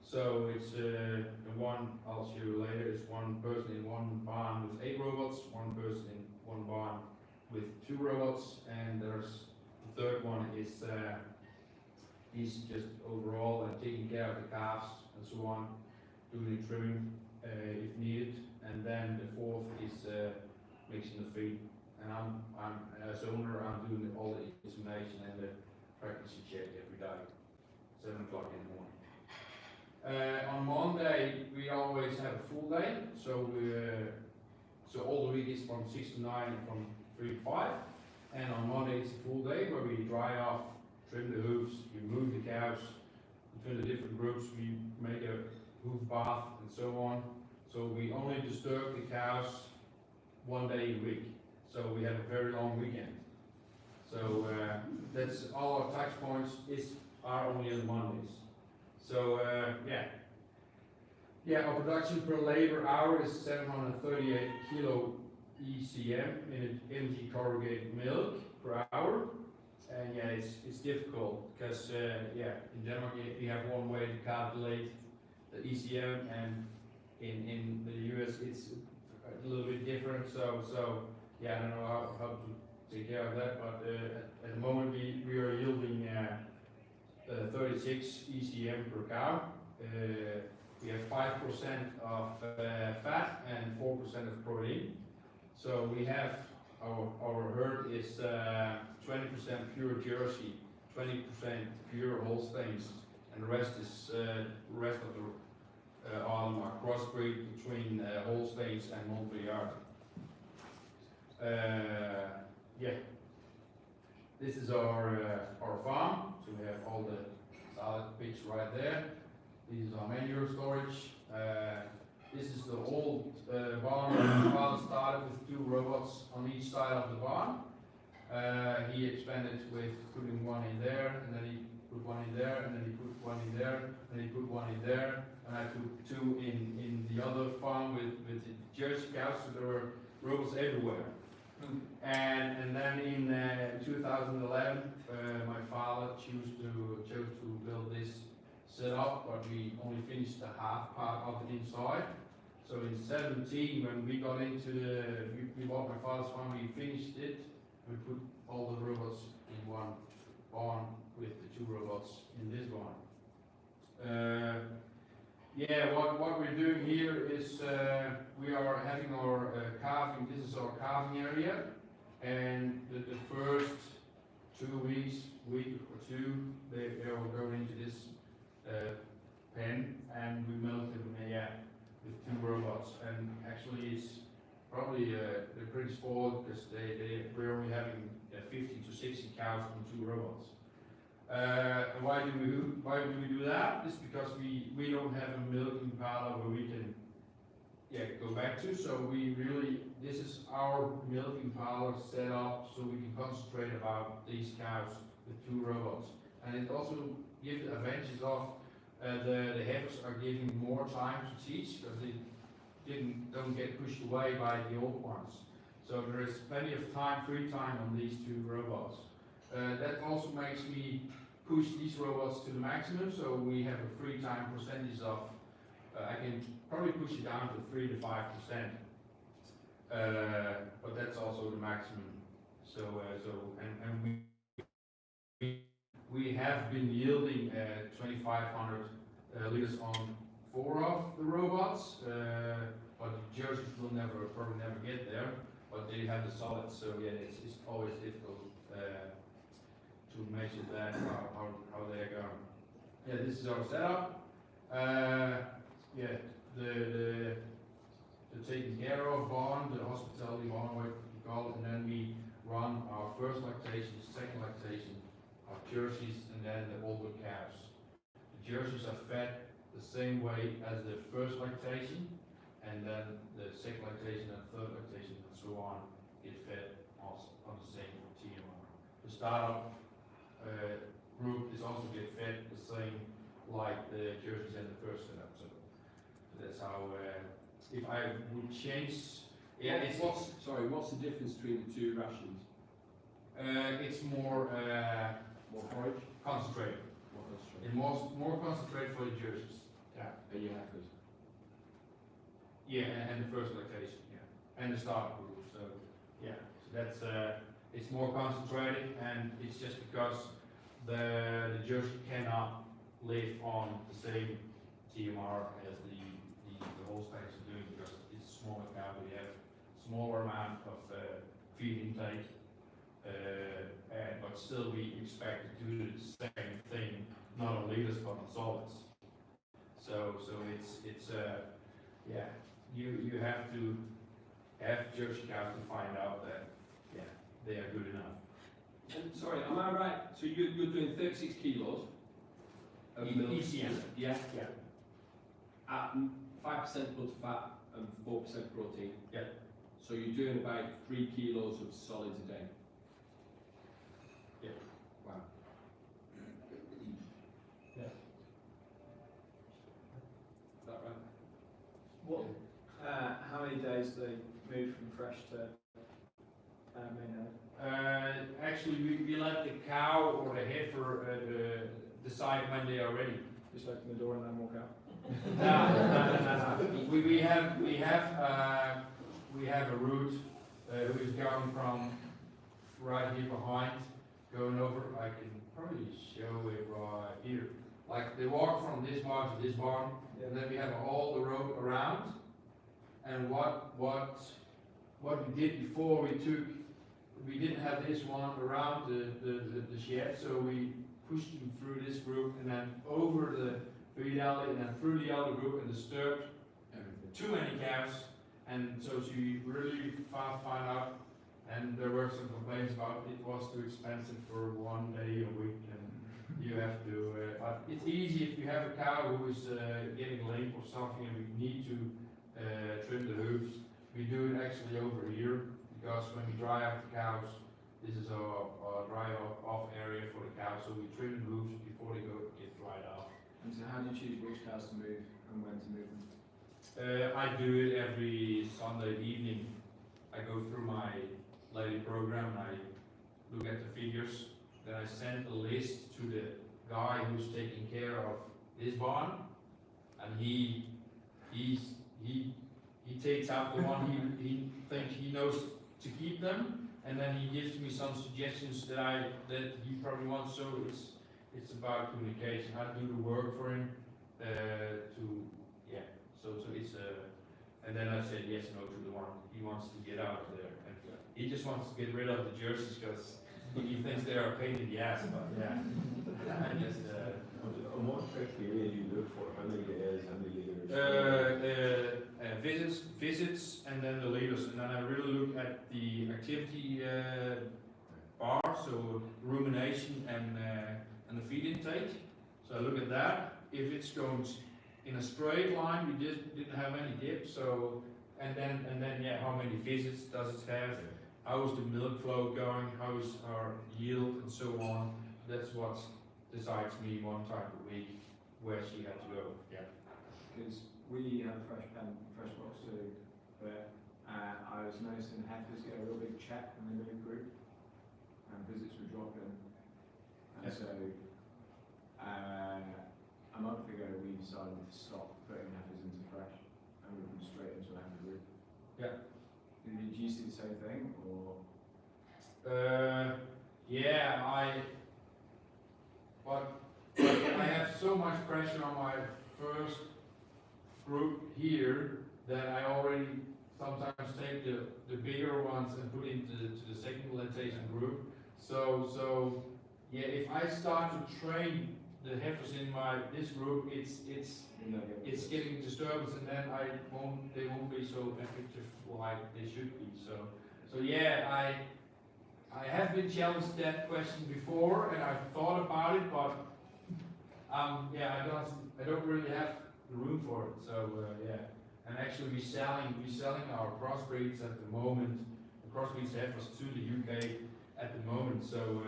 So it's one, I'll show you later, is one person in one barn with 8 robots, one person in one barn with 2 robots, and there's the third one is he's just overall taking care of the calves and so on, doing the trimming if needed, and then the fourth is mixing the feed. And I'm as owner, I'm doing all the insemination and the pregnancy check every day, 7 o'clock in the morning. On Monday we always have a full day, so so all the week is from 6 to 9 and from 3 to 5. And on Monday it's a full day where we dry off, trim the hooves, we move the cows between the different groups, we make a hoof bath and so on. So we only disturb the cows 1 day a week. So we have a very long weekend. So that's all our touch points are only on Mondays. So our production per labor hour is 738 kilo ECM in energy corrugated milk per hour. And it's difficult because in Denmark you have one way to calculate the ECM, and in the US it's a little bit different. So I don't know how to take care of that, but at the moment we are yielding 36 ECM per cow. We have 5% of fat and 4% of protein. So we have our herd is 20% pure Jersey, 20% pure Holsteins, and the rest is rest of the crossbreed between Holsteins and Montbéliard. This is our farm. So we have all the salad pits right there. This is our manure storage. This is the old barn where my father started with 2 robots on each side of the barn. He expanded with putting one in there, and then he put one in there, and then he put one in there, and he put one in there, and I put 2 in the other farm with the Jersey cows, so there were robots everywhere. And then in 2011, my father chose to build this setup, but we only finished the half part of it inside. So in 17, when we got into we bought my father's farm, we finished it. We put all the robots in one barn with the 2 robots in this barn. What we're doing here is we are having our calving. This is our calving area, and the first 2 weeks, week or 2, they will go into this pen, and we milk them with 2 robots. And actually, it's probably they're pretty spoiled because we're only having 50 to 60 cows on 2 robots. And why do we do that? It's because we don't have a milking parlor where we can go back to. So this is our milking parlor set up so we can concentrate about these cows with 2 robots. And it also gives the advantages of the heifers are giving more time to teach because they don't get pushed away by the old ones. So there is plenty of free time on these 2 robots. That also makes me push these robots to the maximum, so we have a free time percentage of, I can probably push it down to 3 to 5%, but that's also the maximum. So we have been yielding 2,500 liters on 4 of the robots, but Jerseys will probably never get there, but they have the solids, so yeah, it's always difficult to measure that, how they're going. Yeah, this is our setup. Yeah, the taken care of barn, the hospitality barn, what we call it, and then we run our first lactation, second lactation, our jerseys, and then the older calves. The jerseys are fed the same way as the first lactation, and then the second lactation and third lactation and so on get fed also on the same TMR. The startup group is also get fed the same like the jerseys and the first setup. So that's how. If I would change, yeah, What's the difference between the two rations? It's more More porridge? concentrated. More concentrated. It's more concentrated for the jerseys. Yeah. And you heifers? Yeah, and the first lactation, yeah, and the startup group. So yeah, so that's it's more concentrated, and it's just because the jersey cannot live on the same TMR as the Holsteins are doing, because it's a smaller cow. We have smaller amount of feed intake, but still we expect to do the same thing, not on liters but on solids. So it's yeah. You have to have jersey cows to find out that they are good enough. And sorry, am I right? So you're doing 36 kilos of milk? ECM. Yeah. Yeah. At 5% butter fat and 4% protein. Yeah. So you're doing about 3 kilos of solids a day. Yeah. Wow. Yeah. Is that right? What? How many days do they move from fresh to main? Actually, we let the cow or the heifer decide when they are ready. Just open the door and then walk out. No. We have a route who is going from right here behind, going over. I can probably show it right here. Like they walk from this barn to this barn, and then we have all the road around. And what we did before, we didn't have this one around the shed, so we pushed them through this group and then over the feed alley and then through the other group and disturbed too many calves. And so she really found out, and there were some complaints about it was too expensive for 1 day a week, and you have to. But it's easy if you have a cow who is getting lame or something, and we need to trim the hooves. We do it actually over here, because when we dry off the cows, this is our dry off area for the cows, so we trim the hooves before they get dried off. And so how do you choose which cows to move and when to move them? I do it every Sunday evening. I go through my daily program and I look at the figures. Then I send a list to the guy who's taking care of this barn, and he takes out the one he thinks he knows to keep them, and then he gives me some suggestions that he probably wants. So it's about communication. I do the work for him So it's and then I said yes, no to the one he wants to get out of there, and he just wants to get rid of the jerseys because he thinks they are a pain in the ass. But yeah, I just. And what criteria do you look for? How many days, how many liters? Visits, and then the leaders, and then I really look at the activity bar, so rumination and the feed intake. So I look at that. If it's going in a straight line, we didn't have any dip. So and then yeah, how many visits does it have? How is the milk flow going? How is our yield and so on? That's what decides me one time a week where she had to go. Yeah. Because we have a fresh box too, but I was noticing heifers get a real big check when they move group, and visits were dropping. And so a month ago we decided to stop putting heifers into fresh and move them straight into a heifer group. Yeah. Did you see the same thing, or? Yeah, I have so much pressure on my first group here then I already sometimes take the bigger ones and put into the second lactation group. So yeah, if I start to train the heifers in this group, it's getting disturbance, and then they won't be so effective like they should be. So yeah, I have been challenged that question before, and I've thought about it, but yeah, I don't really have the room for it. So yeah, and actually we're selling our crossbreeds at the moment, the crossbreeds heifers to the UK at the moment. So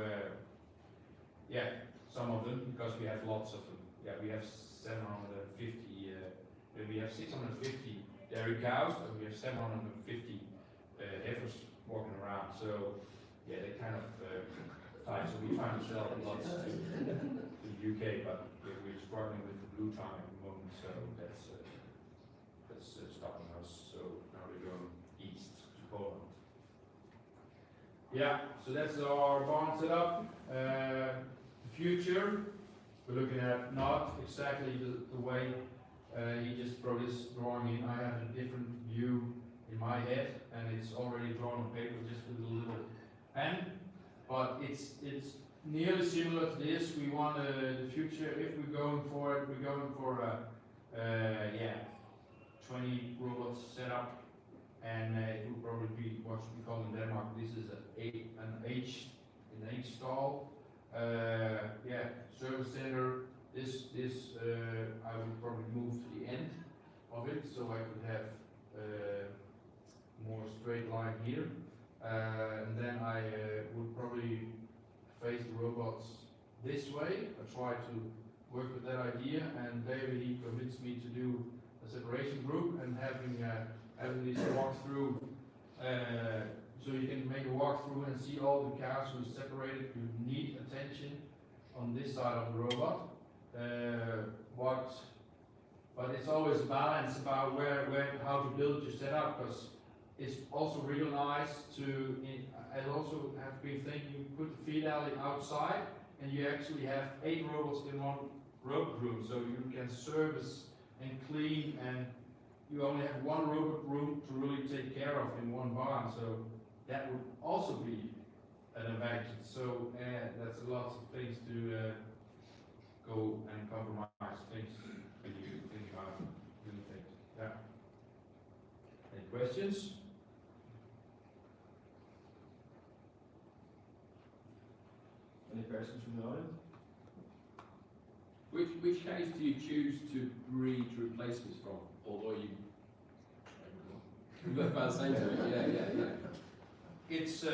yeah, some of them, because we have lots of them. Yeah, we have 750. We have 650 dairy cows, and we have 750 heifers walking around. So yeah, they kind of tight. So we're trying to sell lots to the UK, but we're struggling with the blue time at the moment. So that's stopping us. So now we're going east to Poland. Yeah, so that's our barn setup. Future, we're looking at not exactly the way he just wrote this drawing in. I have a different view in my head, and it's already drawn on paper just with a little pen, but it's nearly similar to this. We want the future, if we're going for it, we're going for a 20 robots setup, and it will probably be what we call in Denmark, this is an H stall. Service center. This I would probably move to the end of it, so I could have more straight line here, and then I would probably face the robots this way. I try to work with that idea, and David, he convinced me to do a separation group and having this walkthrough. So you can make a walkthrough and see all the cows who are separated. You need attention on this side of the robot. But it's always a balance about how to build your setup, because it's also real nice to. I also have been thinking, you put the feed alley outside, and you actually have 8 robots in one robot room, so you can service and clean, and you only have one robot room to really take care of in one barn. So that would also be an advantage. So that's lots of things to go and compromise things when you think about doing things. Yeah. Any questions? Any questions from the audience? Which cows do you choose to breed replacements from? Although you look about the same to it, yeah. It's in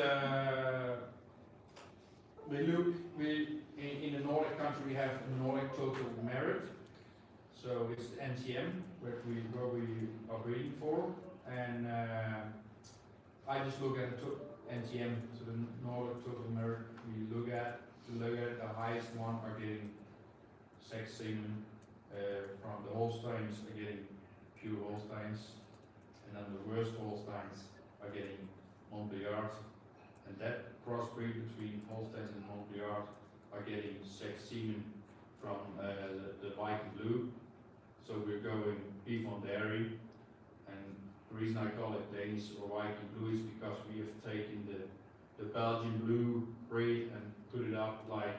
the Nordic country we have Nordic Total Merit, so it's NTM where we are breeding for, and I just look at NTM, so the Nordic Total Merit we look at the highest one are getting sex semen, from the Holsteins are getting pure Holsteins, and then the worst Holsteins are getting Montbéliard, and that crossbreed between Holsteins and Montbéliard are getting sex semen from the Viking Blue. So we're going beef on dairy, and the reason I call it Danish or Viking Blue is because we have taken the Belgian Blue breed and put it up like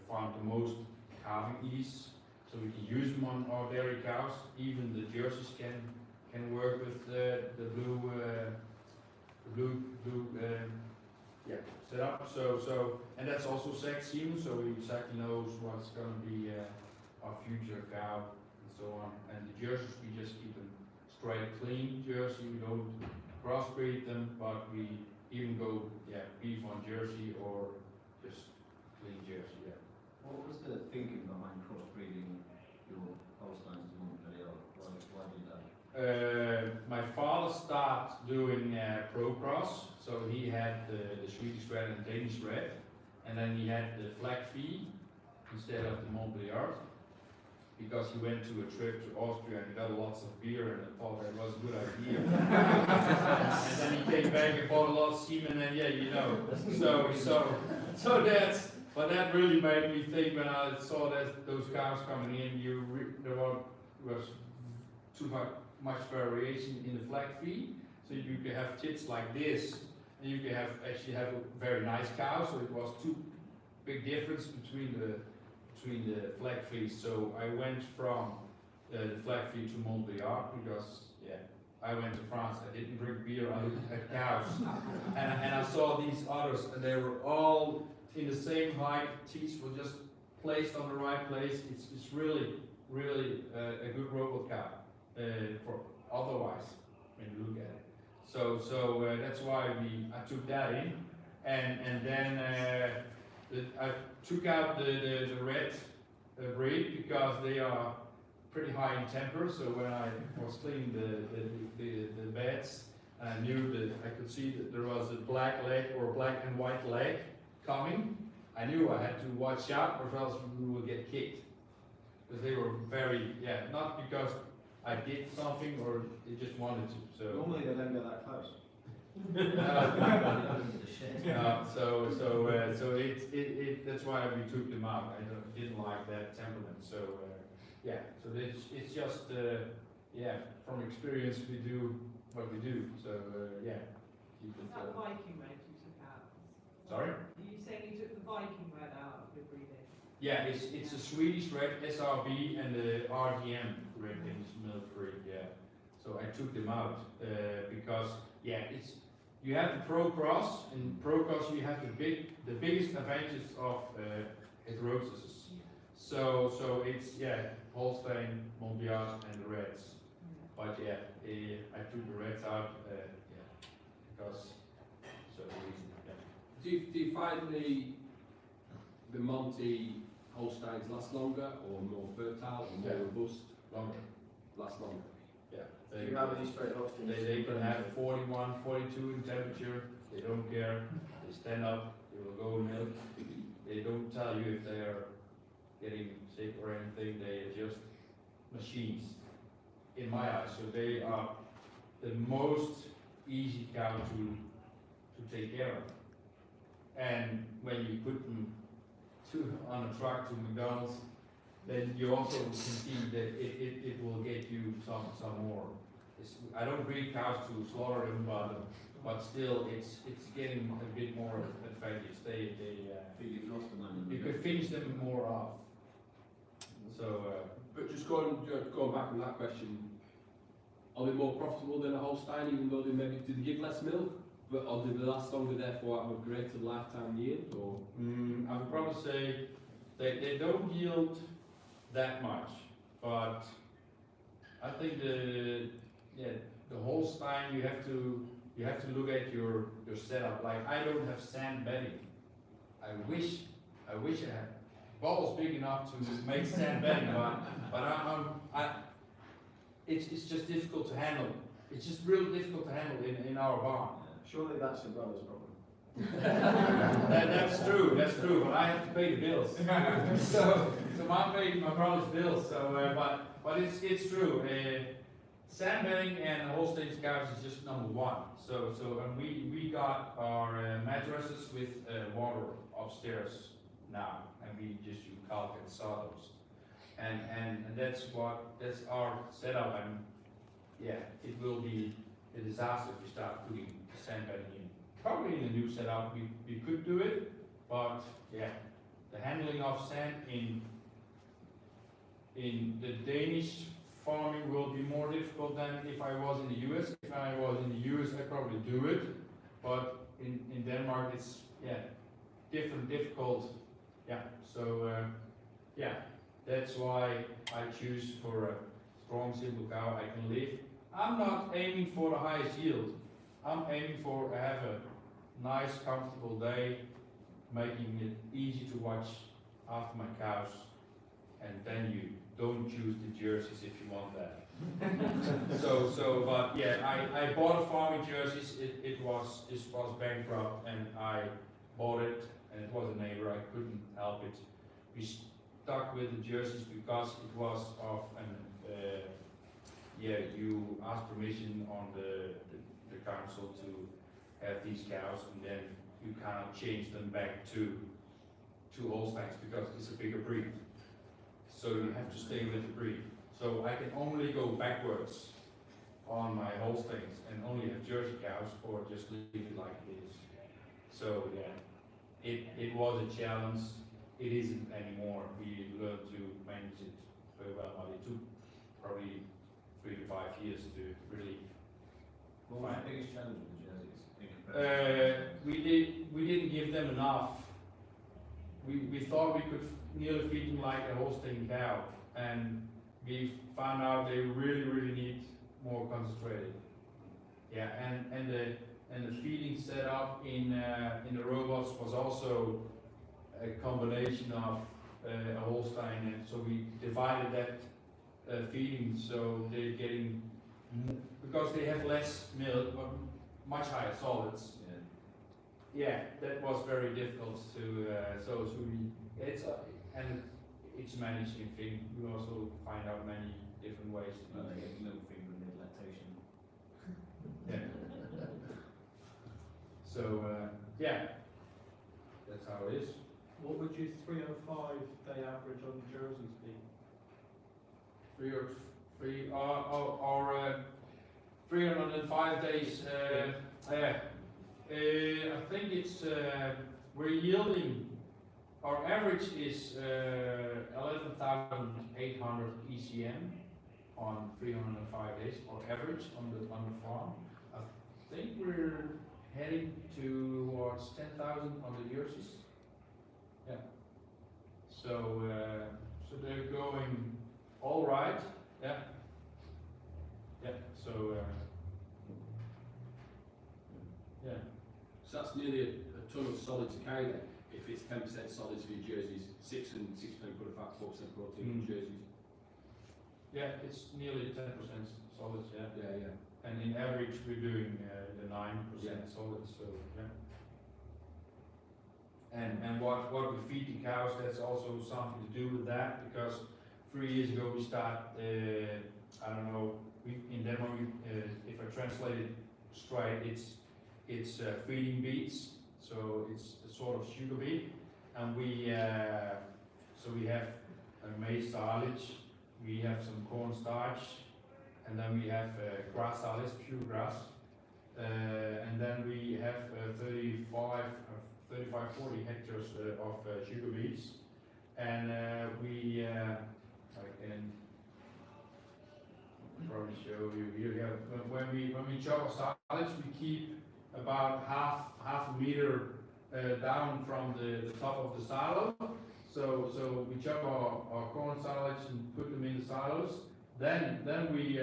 found the most calving ease, so we can use them on our dairy cows. Even the Jerseys can work with the blue setup. So and that's also sex semen, so we exactly knows what's going to be our future cow and so on. And the Jerseys, we just keep them straight clean Jersey. We don't crossbreed them, but we even go beef on Jersey or just clean Jersey. Yeah. What was the thinking behind crossbreeding your Holsteins to Montpellier? Why did that? My father started doing pro cross, so he had the Swedish Red and Danish Red, and then he had the flag fee instead of the Montbéliard, because he went to a trip to Austria and got lots of beer and thought that was a good idea. And then he came back and bought a lot of semen, and so that's. But that really made me think when I saw those cows coming in. There was much variation in the flag feed. So you can have tits like this, and you can actually have a very nice cow. So it was too big difference between the flag feeds. So I went from the flag feed to Montbéliard because I went to France. I didn't drink beer. I looked at cows, and I saw these others, and they were all in the same height. Teeth were just placed on the right place. It's really a good robot cow. For otherwise, when you look at it. So that's why I took that in, and then I took out the red breed because they are pretty high in temper. So when I was cleaning the beds, I knew that I could see that there was a black leg or a black and white leg coming. I knew I had to watch out, or else we would get kicked, because they were very not because I did something or they just wanted to. So Normally they don't go that close. So that's why we took them out. I didn't like that temperament. So so it's just from experience we do what we do. So keep Is it. that Viking red you took out? Sorry? Are you saying you took the Viking red out of your breeding? Yeah, it's a Swedish red SRB and the RDM red Danish milk breed. Yeah, so I took them out because you have the Pro Cross. In Pro Cross you have the biggest advantage of heterosis. So it's Holstein, Montbéliard, and the Reds. But I took the Reds out because so reason. Do you find the Monty Holsteins last longer, or more fertile, or more robust? Longer. Last longer. Yeah. Do you have any straight Holsteins? They can have 41, 42 in temperature. They don't care. They stand up. They will go milk. They don't tell you if they are getting sick or anything. They are just machines, in my eyes. So they are the most easy cow to take care of. And when you put them on a truck to McDonald's, then you also can see that it will get you some more. I don't breed cows to slaughter them, but still it's getting a bit more advantage. You've lost the money. You could finish them more off. So, But just going back on that question, are they more profitable than a Holstein, even though do they give less milk? But or do they last longer, therefore have a greater lifetime yield? Or I would probably say they don't yield that much, but I think the Holstein you have to look at your setup. Like I don't have sand bedding. I wish I had balls big enough to make sand bedding, but it's just difficult to handle. It's just really difficult to handle in our barn. Surely that's your brother's problem. That's true, but I have to pay the bills. so I'm paying my brother's bills, but it's true. Sandbedding and Holstein cows is just number one. So and we got our mattresses with water upstairs now, and we just use caulk and sawdust. And that's our setup, and it will be a disaster if we start putting sandbedding in. Probably in a new setup we could do it, but the handling of sand in the Danish farming will be more difficult than if I was in the US. If I was in the US I'd probably do it, but in Denmark it's difficult. So that's why I choose for a strong simple cow I can live. I'm not aiming for the highest yield. I'm aiming for have a nice comfortable day, making it easy to watch after my cows, and then you don't choose the jerseys if you want that. I bought a farming jerseys. It was bankrupt, and I bought it, and it was a neighbor. I couldn't help it. We stuck with the jerseys because it was of you ask permission on the council to have these cows, and then you cannot change them back to Holsteins because it's a bigger breed. So you have to stay with the breed. So I can only go backwards on my Holsteins and only have Jersey cows, or just leave it like it is. So yeah, it was a challenge. It isn't anymore. We learned to manage it very well, but it took probably 3 to 5 years to really. What was the biggest challenge with the jerseys in comparison? We didn't give them enough. We thought we could nearly feed them like a Holstein cow, and we found out they really need more concentrated. Yeah, and the feeding setup in the robots was also a combination of a Holstein, and so we divided that feeding, so they're getting because they have less milk but much higher solids. Yeah, that was very difficult to so we it's managing thing. We also find out many different ways to do They things. get milk feed with mid-lactation. Yeah. So yeah, that's how it is. What would your 305 day average on jerseys be? 305 days. I think it's we're yielding. Our average is 11,800 ECM on 305 days. Our average on the farm. I think we're heading towards 10,000 on the jerseys. Yeah. So so they're going all right. Yeah. Yeah. So yeah. So that's nearly a ton of solid to carry then. If it's 10% solids for your jerseys, 6 and 6% good fat, 4% protein for jerseys. Yeah, it's nearly 10% solids. Yeah. Yeah. And in average, we're doing the 9% Yeah. solids. So yeah. And what we feed the cows, that's also something to do with that, because 3 years ago we started, I don't know, in Denmark, if I translate it straight, it's feeding beets, so it's a sort of sugar beet, and we have maize silage, we have some corn starch, and then we have grass silage, pure grass, and then we have 35-40 hectares of sugar beets, and I can probably show you here. Yeah, when we chop silage, we keep about half a meter down from the top of the silo. So we chop our corn silage and put them in the silos. Then we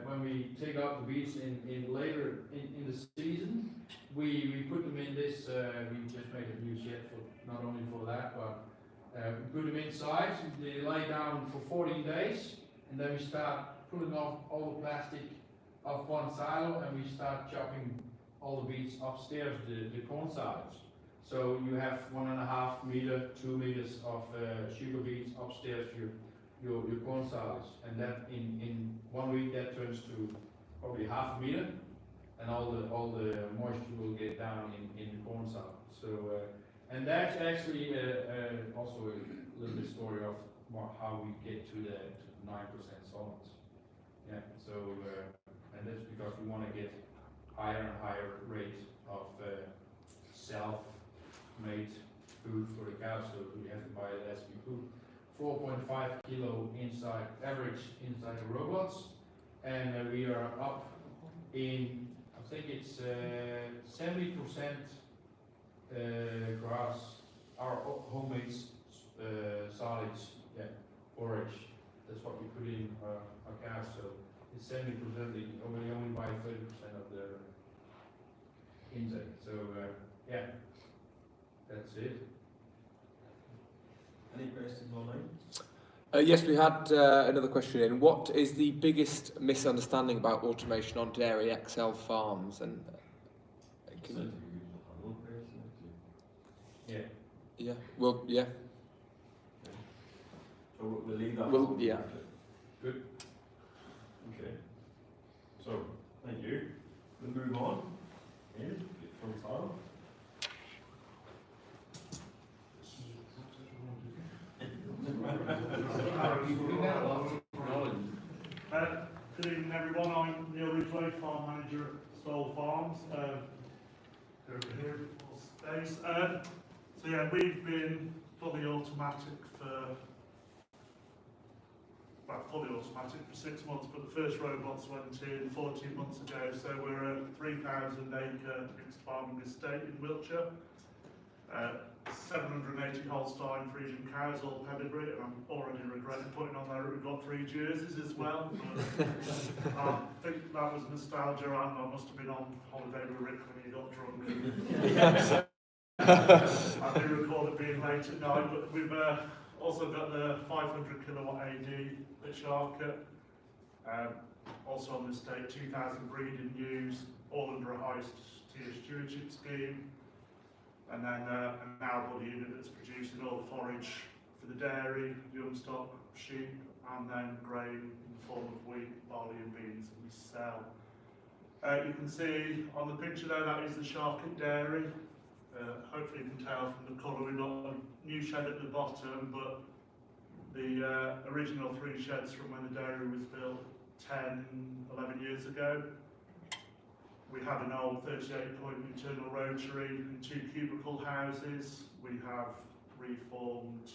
when we take out the beets in later in the season, we put them in this. We just made a new shed for not only for that, but we put them inside. They lie down for 14 days, and then we start pulling off all the plastic of one silo, and we start chopping all the beets upstairs, the corn silos. So you have 1.5 meter, 2 meters of sugar beets upstairs your corn silos, and that in 1 week that turns to probably half a meter, and all the moisture will get down in the corn silo. So and that's actually also a little bit story of how we get to the 9% solids. Yeah. So and that's because we want to get higher and higher rate of self-made food for the cows, so we have to buy less. We put 4.5 kilo inside average inside the robots, and we are up in, I think it's 70% grass, our homemade silage, forage. That's what we put in our cows. So it's 70%. We only buy 30% of the intake. So yeah, that's it. Any questions online? Yes, we had another question in. What is the biggest misunderstanding about automation on dairy XL farms? And can you... Yeah. Well, yeah. So we'll leave that. Well, yeah. Good. Okay. So thank you. We'll move on. In from Tara. We got a lot of knowledge. everyone, I'm Neil Ridgway, farm manager at Stoll Farms. Over here, space. So yeah, we've been fully automatic for 6 months, but the first robots went in 14 months ago, so we're a 3,000 acre mixed farming estate in Wiltshire. 780 Holstein Friesian cows, all pedigree, and I'm already regretting putting on there that we've got 3 jerseys as well. But I think that was nostalgia, and I must have been on holiday with Rick when he got drunk. I do recall it being late at night, but we've also got the 500 kilowatt AD at Sharket. Also on the estate, 2,000 breeding ewes, all under a high-tier stewardship scheme. And then an outboard unit that's producing all the forage for the dairy, young stock, sheep, and then grain in the form of wheat, barley and beans that we sell. You can see on the picture there, that is the Sharket dairy. Hopefully you can tell from the colour, we've got a new shed at the bottom, but the original 3 sheds from when the dairy was built 10, 11 years ago. We had an old 38-point internal rotary and 2 cubicle houses. We have reformed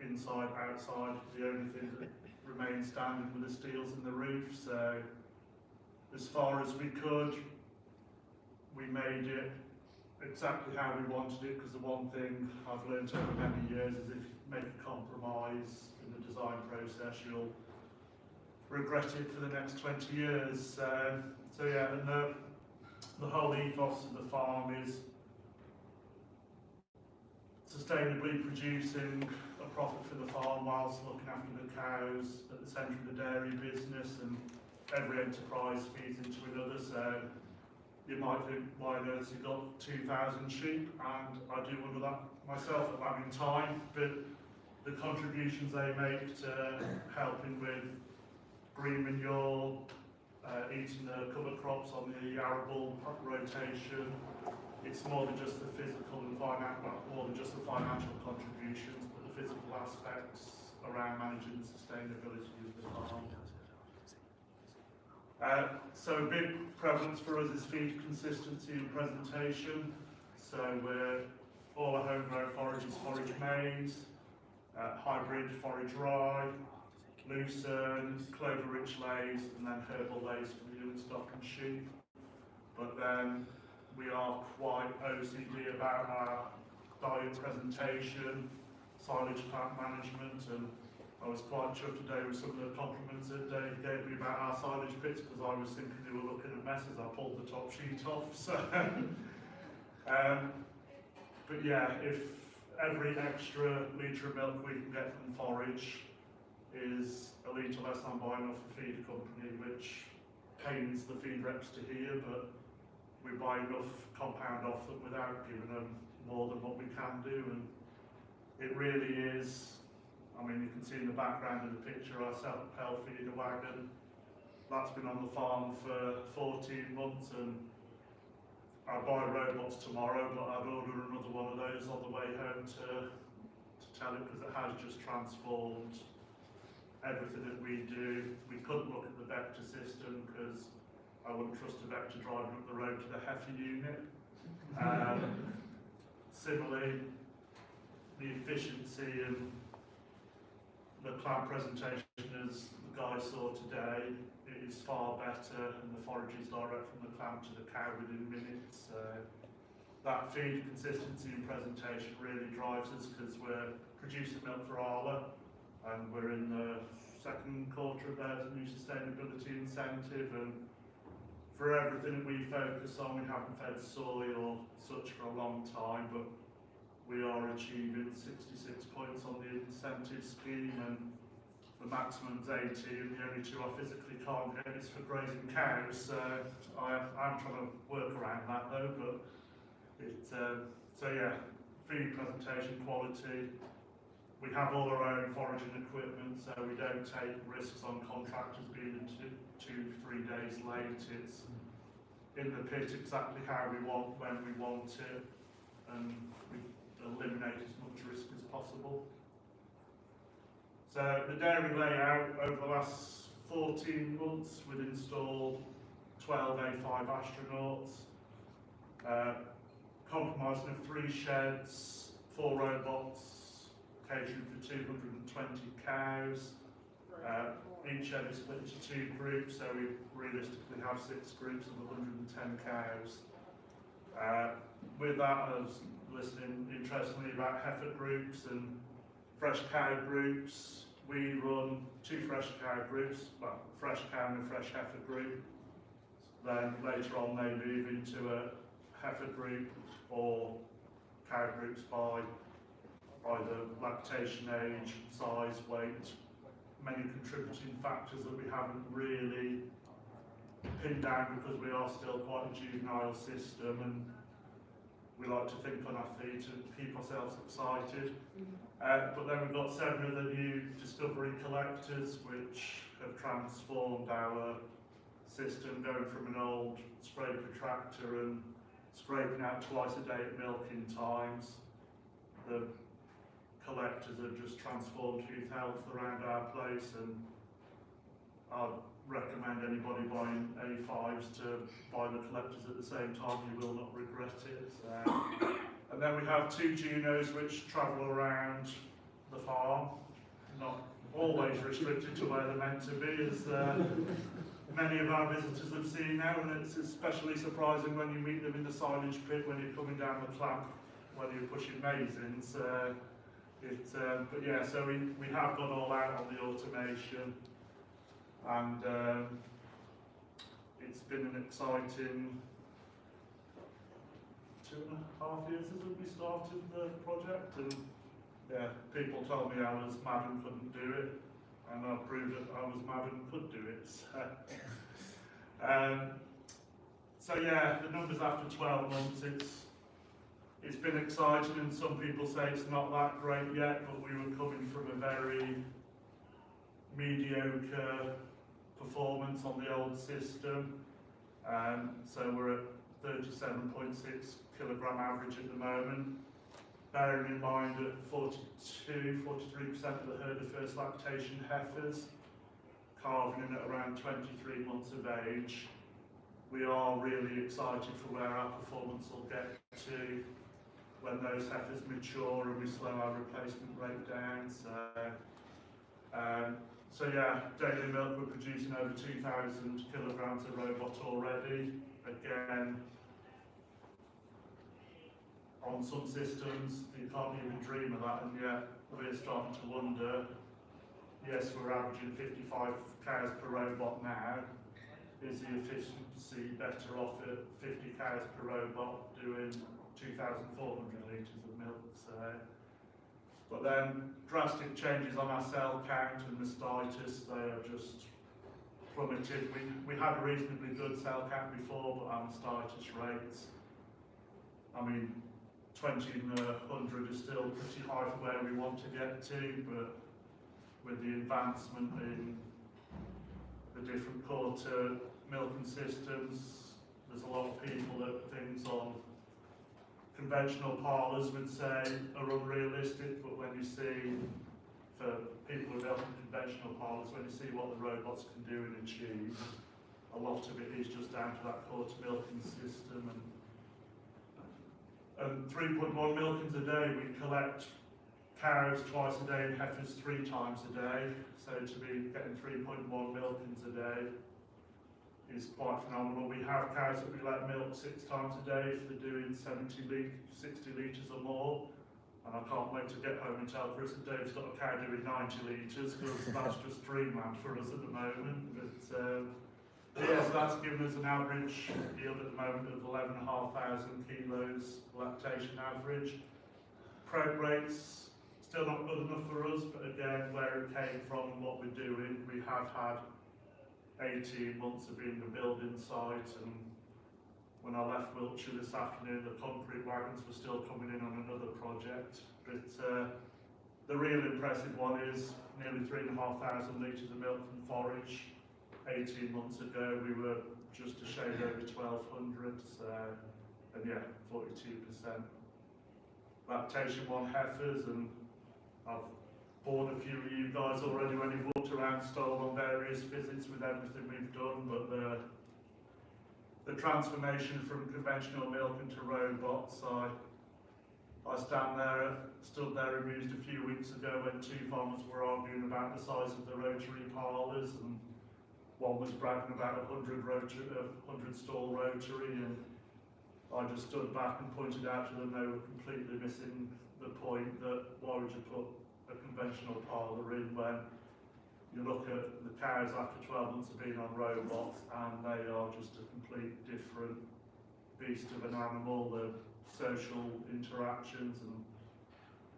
inside, outside. The only thing that remains standing were the steels in the roof. So as far as we could, we made it exactly how we wanted it, because the one thing I've learned over many years is if you make a compromise in the design process, you'll regret it for the next 20 years. So yeah, and the whole ethos of the farm is sustainably producing a profit for the farm whilst looking after the cows at the centre of the dairy business, and every enterprise feeds into another. So you might think, why on earth you've got 2,000 sheep? And I do wonder that myself at that time, but the contributions they make to helping with green manure, eating the cover crops on the arable rotation, it's more than just the physical and more than just the financial contributions, but the physical aspects around managing the sustainability of the farm. So a big prevalence for us is feed consistency and presentation. So all our homegrown forage is forage maize, hybrid forage rye, lucerne, clover-rich lays, and then herbal lays for the young stock and sheep. But then we are quite OCD about our diet presentation, silage plant management, and I was quite chuffed today with some of the compliments that Dave gave me about our silage pits, because I was thinking they were looking a mess as I pulled the top sheet off. So, but yeah, if every extra litre of milk we can get from forage is a litre less than buying off the feed company, which pains the feed reps to hear, but we buy enough compound off them without giving them more than what we can do, and it really is. I mean, you can see in the background of the picture I self-propel feeder wagon. That's been on the farm for 14 months, and I buy robots tomorrow, but I'd order another one of those on the way home to tell it, because it has just transformed everything that we do. We couldn't look at the vector system because I wouldn't trust a vector driving up the road to the heifer unit. Similarly, the efficiency and the plant presentation, as the guys saw today, it is far better, and the forage is direct from the clamp to the cow within minutes. That feed consistency and presentation really drives us, because we're producing milk for Arla, and we're in the second quarter of their new sustainability incentive, and for everything that we focus on, we haven't fed soy or such for a long time, but we are achieving 66 points on the incentive scheme, and the maximum's 80, and the only 2 I physically can't get is for grazing cows. So I'm trying to work around that though, but so yeah, feed presentation quality. We have all our own foraging equipment, so we don't take risks on contractors being 2-3 days late. It's in the pit exactly how we want, when we want it, and we eliminate as much risk as possible. So the dairy layout over the last 14 months, we'd installed 12 A5 astronauts, compromising of 3 sheds, 4 robots, catering for 220 cows. Each shed is split into 2 groups, so we realistically have 6 groups of 110 cows. With that, I was listening interestingly about heifer groups and fresh cow groups. We run 2 fresh cow groups, well, fresh cow and a fresh heifer group. Then later on they move into a heifer group or cow groups by either lactation age, size, weight, many contributing factors that we haven't really pinned down because we are still quite a juvenile system and we like to think on our feet and keep ourselves excited. But then we've got 7 of the new Discovery collectors which have transformed our system, going from an old scraper tractor and scraping out twice a day at milking times. The collectors have just transformed youth health around our place, and I'd recommend anybody buying A5s to buy the collectors at the same time. You will not regret it. And then we have 2 Junos which travel around the farm, not always restricted to where they're meant to be, as many of our visitors have seen now, and it's especially surprising when you meet them in the silage pit when you're coming down the clamp when you're pushing maize in. But yeah, so we have gone all out on the automation, and it's been an exciting 2.5 years since we started the project, and yeah, people told me I was mad and couldn't do it, and I proved that I was mad and could do it. So yeah, the numbers after 12 months, it's been exciting, and some people say it's not that great yet, but we were coming from a very mediocre performance on the old system. So we're at 37.6 kilogram average at the moment, bearing in mind that 43% of the herd are first lactation heifers, calving in at around 23 months of age. We are really excited for where our performance will get to when those heifers mature and we slow our replacement rate down. So yeah, daily milk, we're producing over 2,000 kilograms of robot already. Again, on some systems, you can't even dream of that, and yet we're starting to wonder, yes, we're averaging 55 cows per robot now. Is the efficiency better off at 50 cows per robot doing 2,400 litres of milk? But then drastic changes on our cell count and mastitis, they have just plummeted. We had a reasonably good cell count before, but our mastitis rates, I mean, 20 in the 100 is still pretty high for where we want to get to, but with the advancement in the different quarter milking systems, there's a lot of people that things on conventional parlours would say are unrealistic, but when you see, for people who are milking conventional parlours, when you see what the robots can do and achieve, a lot of it is just down to that quarter milking system. And 3.1 milkings a day, we collect cows twice a day and heifers 3 times a day, so to be getting 3.1 milkings a day is quite phenomenal. We have cows that we let milk 6 times a day if they're doing 60 litres or more, and I can't wait to get home and tell Chris that Dave's got a cow doing 90 litres, because that's just dreamland for us at the moment. But yes, that's given us an average yield at the moment of 11,500 kilos lactation average. Preg rates still not good enough for us, but again, where it came from and what we're doing, we have had 18 months of being a building site, and when I left Wiltshire this afternoon, the concrete wagons were still coming in on another project. But the real impressive one is nearly 3,500 litres of milk from forage. 18 months ago, we were just a shade over 1,200, and yeah, 42% lactation 1 heifers, and I've bored a few of you guys already when you've walked around Stoll on various visits with everything we've done, but the transformation from conventional milk into robots, I stood there amused a few weeks ago when two farmers were arguing about the size of the rotary parlours, and one was bragging about 100 stall rotary, and I just stood back and pointed out to them they were completely missing the point that why would you put a conventional parlour in when you look at the cows after 12 months of being on robots and they are just a complete different beast of an animal, the social interactions, and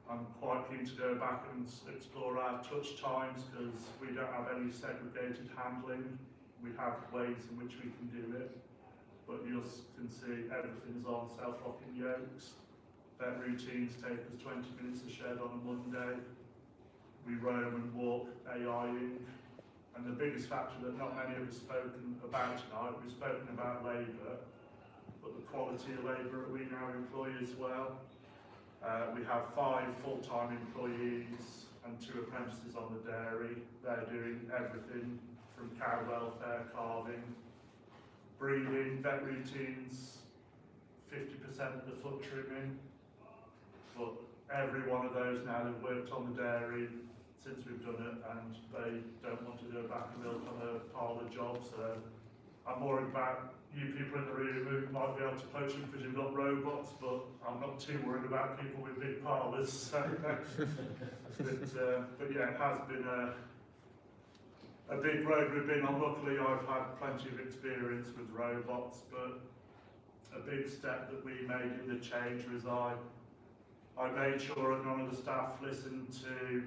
I'm quite keen to go back and explore our touch times because we don't have any segregated handling. We have ways in which we can do it, but you can see everything's on self-locking yokes. Vet routines take us 20 minutes a shed on a Monday. We roam and walk AIing, and the biggest factor that not many of us spoken about tonight, we've spoken about labour, but the quality of labour that we now employ as well. We have 5 full-time employees and 2 apprentices on the dairy. They're doing everything from cow welfare, calving, breeding, vet routines, 50% of the foot trimming, but every one of those now have worked on the dairy since we've done it, and they don't want to go back and milk on a parlour job, so I'm worried about you people in the room who might be able to poach them because you've got robots, but I'm not too worried about people with big parlours, so but yeah, it has been a big road we've been on. Luckily I've had plenty of experience with robots, but a big step that we made in the change was I made sure that none of the staff listened to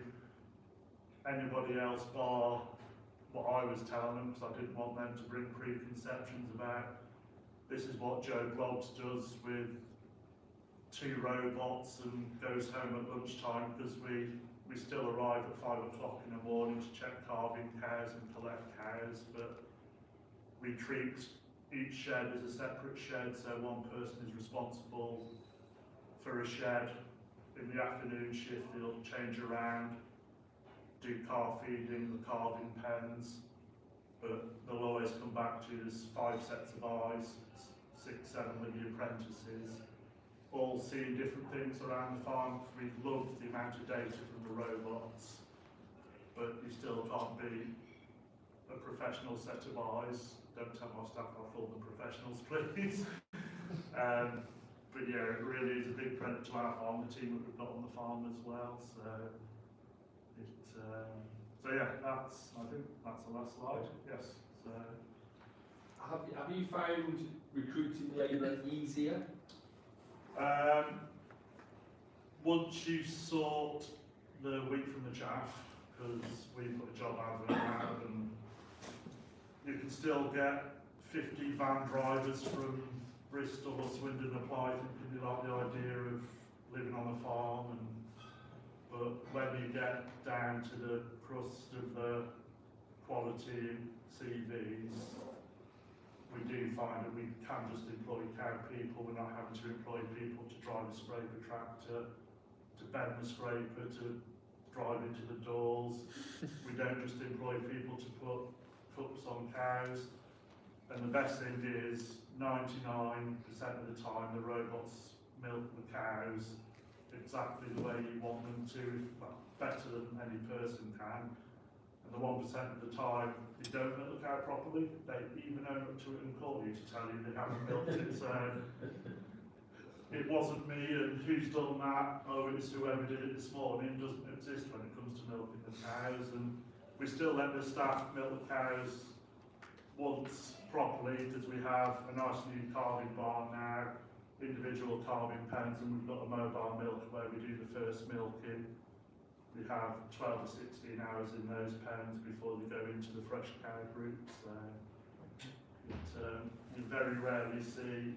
anybody else bar what I was telling them, because I didn't want them to bring preconceptions about this is what Joe Bloggs does with 2 robots and goes home at lunchtime, because we still arrive at 5 o'clock in the morning to check calving cows and collect cows, but we treat each shed as a separate shed, so one person is responsible for a shed. In the afternoon shift they'll change around, do calf feeding, the calving pens, but they'll always come back to there's 5 sets of eyes, 6, 7 of the apprentices, all seeing different things around the farm. We love the amount of data from the robots, but you still can't be a professional set of eyes. Don't tell my staff I call them professionals, please. But yeah, it really is a big credit to our farm, the team that we've got on the farm as well. So yeah, I think that's the last slide. Yes. So Have you found recruiting labour easier? Once you sort the wheat from the chaff, because we put a job advert out, and you can still get 50 van drivers from Bristol or Swindon apply thinking they like the idea of living on a farm, but when you get down to the crust of the quality CVs, we do find that we can just employ cow people. We're not having to employ people to drive a scraper tractor, to bend the scraper, to drive into the doors. We don't just employ people to put cups on cows. And the best thing is 99% of the time the robots milk the cows exactly the way you want them to, well, better than any person can. And the 1% of the time you don't milk the cow properly, they even own up to it and call you to tell you they haven't milked it. So it wasn't me, and who's done that? Oh, it was whoever did it this morning. It doesn't exist when it comes to milking the cows, and we still let the staff milk the cows once properly, because we have a nice new calving barn now, individual calving pens, and we've got a mobile milk where we do the first milking. We have 12 or 16 hours in those pens before they go into the fresh cow group. So you very rarely see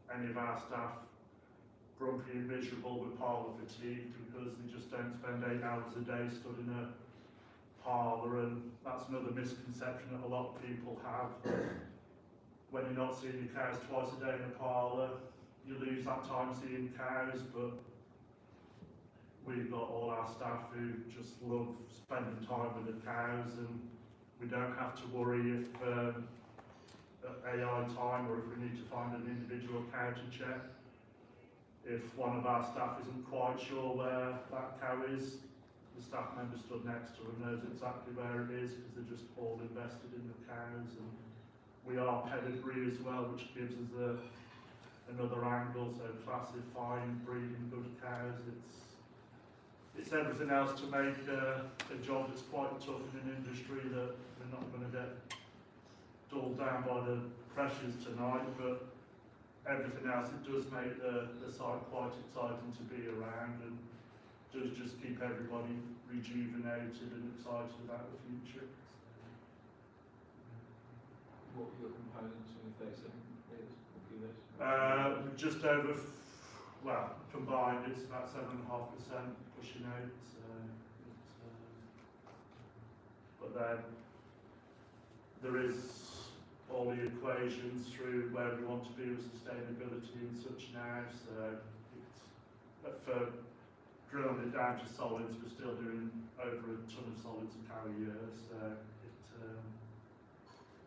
any of our staff grumpy and miserable with parlour fatigue, because they just don't spend 8 hours a day stood in a parlour, and that's another misconception that a lot of people have. When you're not seeing your cows twice a day in a parlour, you lose that time seeing cows, but we've got all our staff who just love spending time with the cows, and we don't have to worry if at AI time or if we need to find an individual cow to check. If one of our staff isn't quite sure where that cow is, the staff member stood next to her knows exactly where it is because they're just all invested in the cows. And we are pedigree as well, which gives us another angle, so classifying, breeding good cows. It's everything else to make a job that's quite tough in an industry that we're not going to get dulled down by the pressures tonight, but everything else, it does make the site quite exciting to be around, and does just keep everybody rejuvenated and excited about the future. What were your components when you face it? Just over, well, combined it's about 7.5% pushing out. But then there is all the equations through where we want to be with sustainability and such now. So it's, for drilling it down to solids, we're still doing over a ton of solids a cow a year. So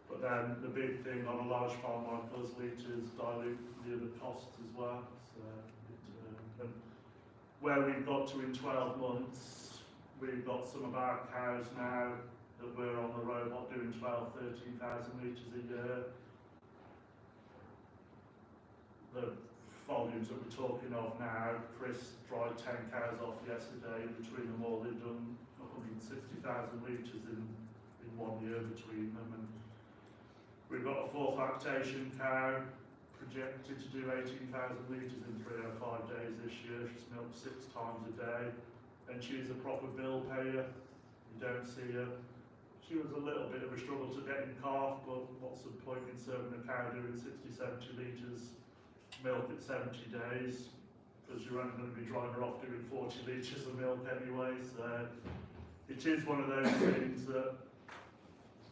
but then the big thing on a large farm like us, litres dilute the other costs as well. So and where we've got to in 12 months, we've got some of our cows now that we're on the robot doing 13,000 litres a year. The volumes that we're talking of now, Chris dried 10 cows off yesterday. Between them all, they've done 160,000 litres in 1 year between them. And we've got a 4th lactation cow projected to do 18,000 litres in 305 days this year. She's milked 6 times a day, and she's a proper bill payer. You don't see her. She was a little bit of a struggle to get in calf, but what's the point in serving a cow doing 60-70 litres milk at 70 days? Because you're only going to be driving her off doing 40 litres of milk anyway. So it is one of those things that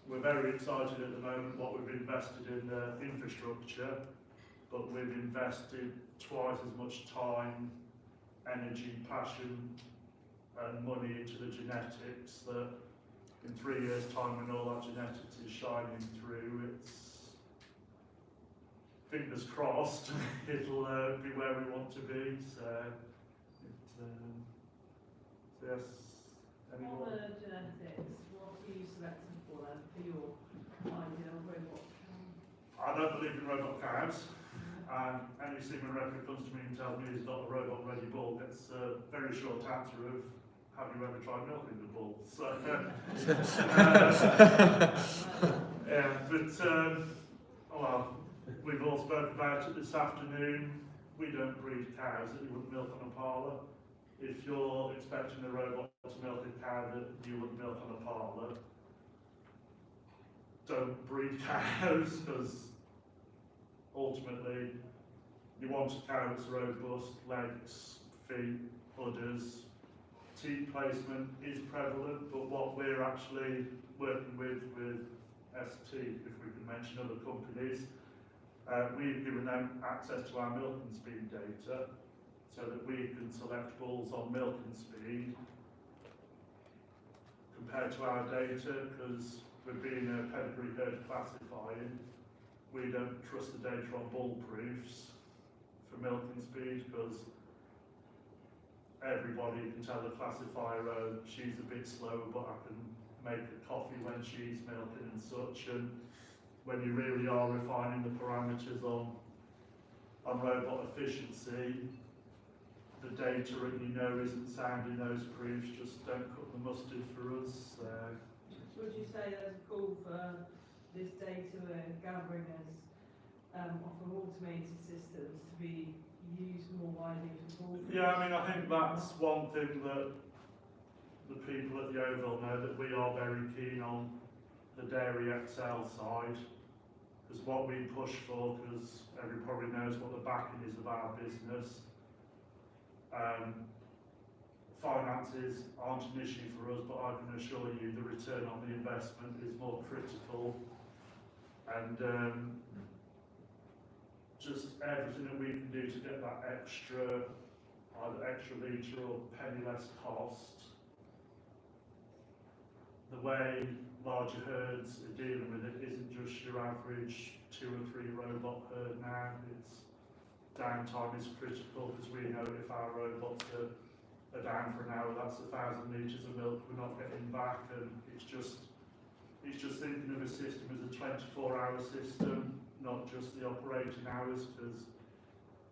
we're very excited at the moment what we've invested in the infrastructure, but we've invested twice as much time, energy, passion and money into the genetics that in 3 years' time, when all that genetics is shining through, it's, fingers crossed, it'll be where we want to be. So, yes. On the genetics, what are you selecting for then, for your ideal robot cow? I don't believe in robot cows. Any semen rep who comes to me and tells me he's got a robot-ready bull gets a very short answer of, have you ever tried milking the bull? So, yeah, but, well, we've all spoken about it this afternoon. We don't breed cows that you wouldn't milk on a parlour. If you're expecting a robot to milk a cow that you wouldn't milk on a parlour, don't breed cows, because ultimately you want a cow that's robust, legs, feet, udders. Teat placement is prevalent, but what we're actually working with ST, if we can mention other companies, we've given them access to our milking speed data so that we can select bulls on milking speed compared to our data, because we're being a pedigree herd classifying, we don't trust the data on bull proofs for milking speed, because everybody can tell the classifier, oh, she's a bit slower, but I can make a coffee when she's milking and such. And when you really are refining the parameters on robot efficiency, the data that you know isn't sound in those proofs just don't cut the mustard for us. Would you say there's a call for this data we're gathering as often automated systems to be used more widely for bull? Yeah, I mean, I think that's one thing that the people at the Oval know, that we are very keen on the Dairy XL side, because what we push for, because everybody knows what the backing is of our business, finances aren't an issue for us, but I can assure you the return on the investment is more critical, and just everything that we can do to get that extra either extra litre or penny less cost. The way larger herds are dealing with it isn't just your average 2 or 3 robot herd now. It's downtime is critical, because we know if our robots are down for an hour, that's 1,000 litres of milk we're not getting back, and it's just thinking of a system as a 24-hour system, not just the operating hours, because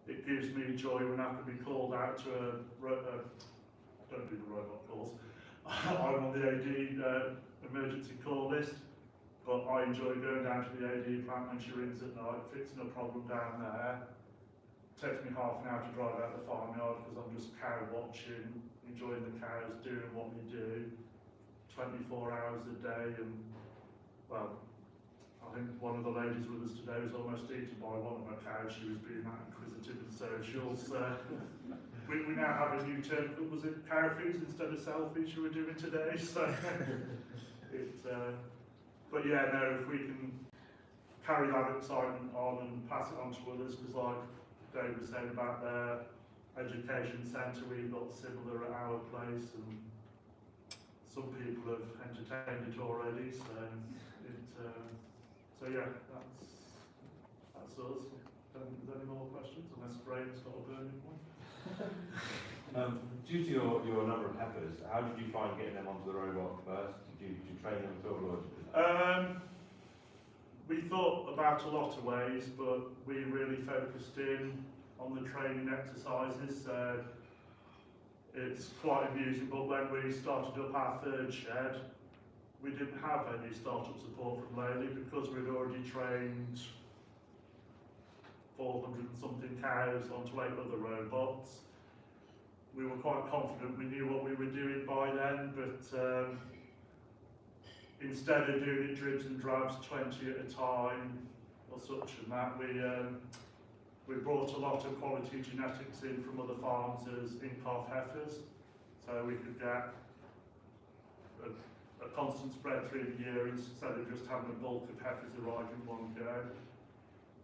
it gives me joy when I can be called out to don't do the robot calls. I'm on the AD emergency call list, but I enjoy going down to the AD plant when she rings at night, fixing a problem down there. Takes me half an hour to drive out the farmyard because I'm just cow watching, enjoying the cows, doing what we do, 24 hours a day. And well, I think one of the ladies with us today was almost eaten by one of my cows. She was being that inquisitive and social. We now have a new term, was it cow feeds instead of selfies you were doing today? So but yeah, no, if we can carry that excitement on and pass it on to others, because like Dave was saying about their education centre, we've got similar at our place, and some people have entertained it already. So yeah, that's us. Don't think there's any more questions, unless Graham's got a burning one. Due to your number of heifers, how did you find getting them onto the robot first? Did you train them at all, or we thought about a lot of ways, but we really focused in on the training exercises. It's quite amusing, but when we started up our third shed, we didn't have any startup support from Laley because we'd already trained 400 and something cows onto 8 other robots. We were quite confident we knew what we were doing by then, but instead of doing it dribs and drabs 20 at a time or such and that, we brought a lot of quality genetics in from other farms as in-calf heifers, so we could get a constant spread through the year instead of just having a bulk of heifers arrive in one go.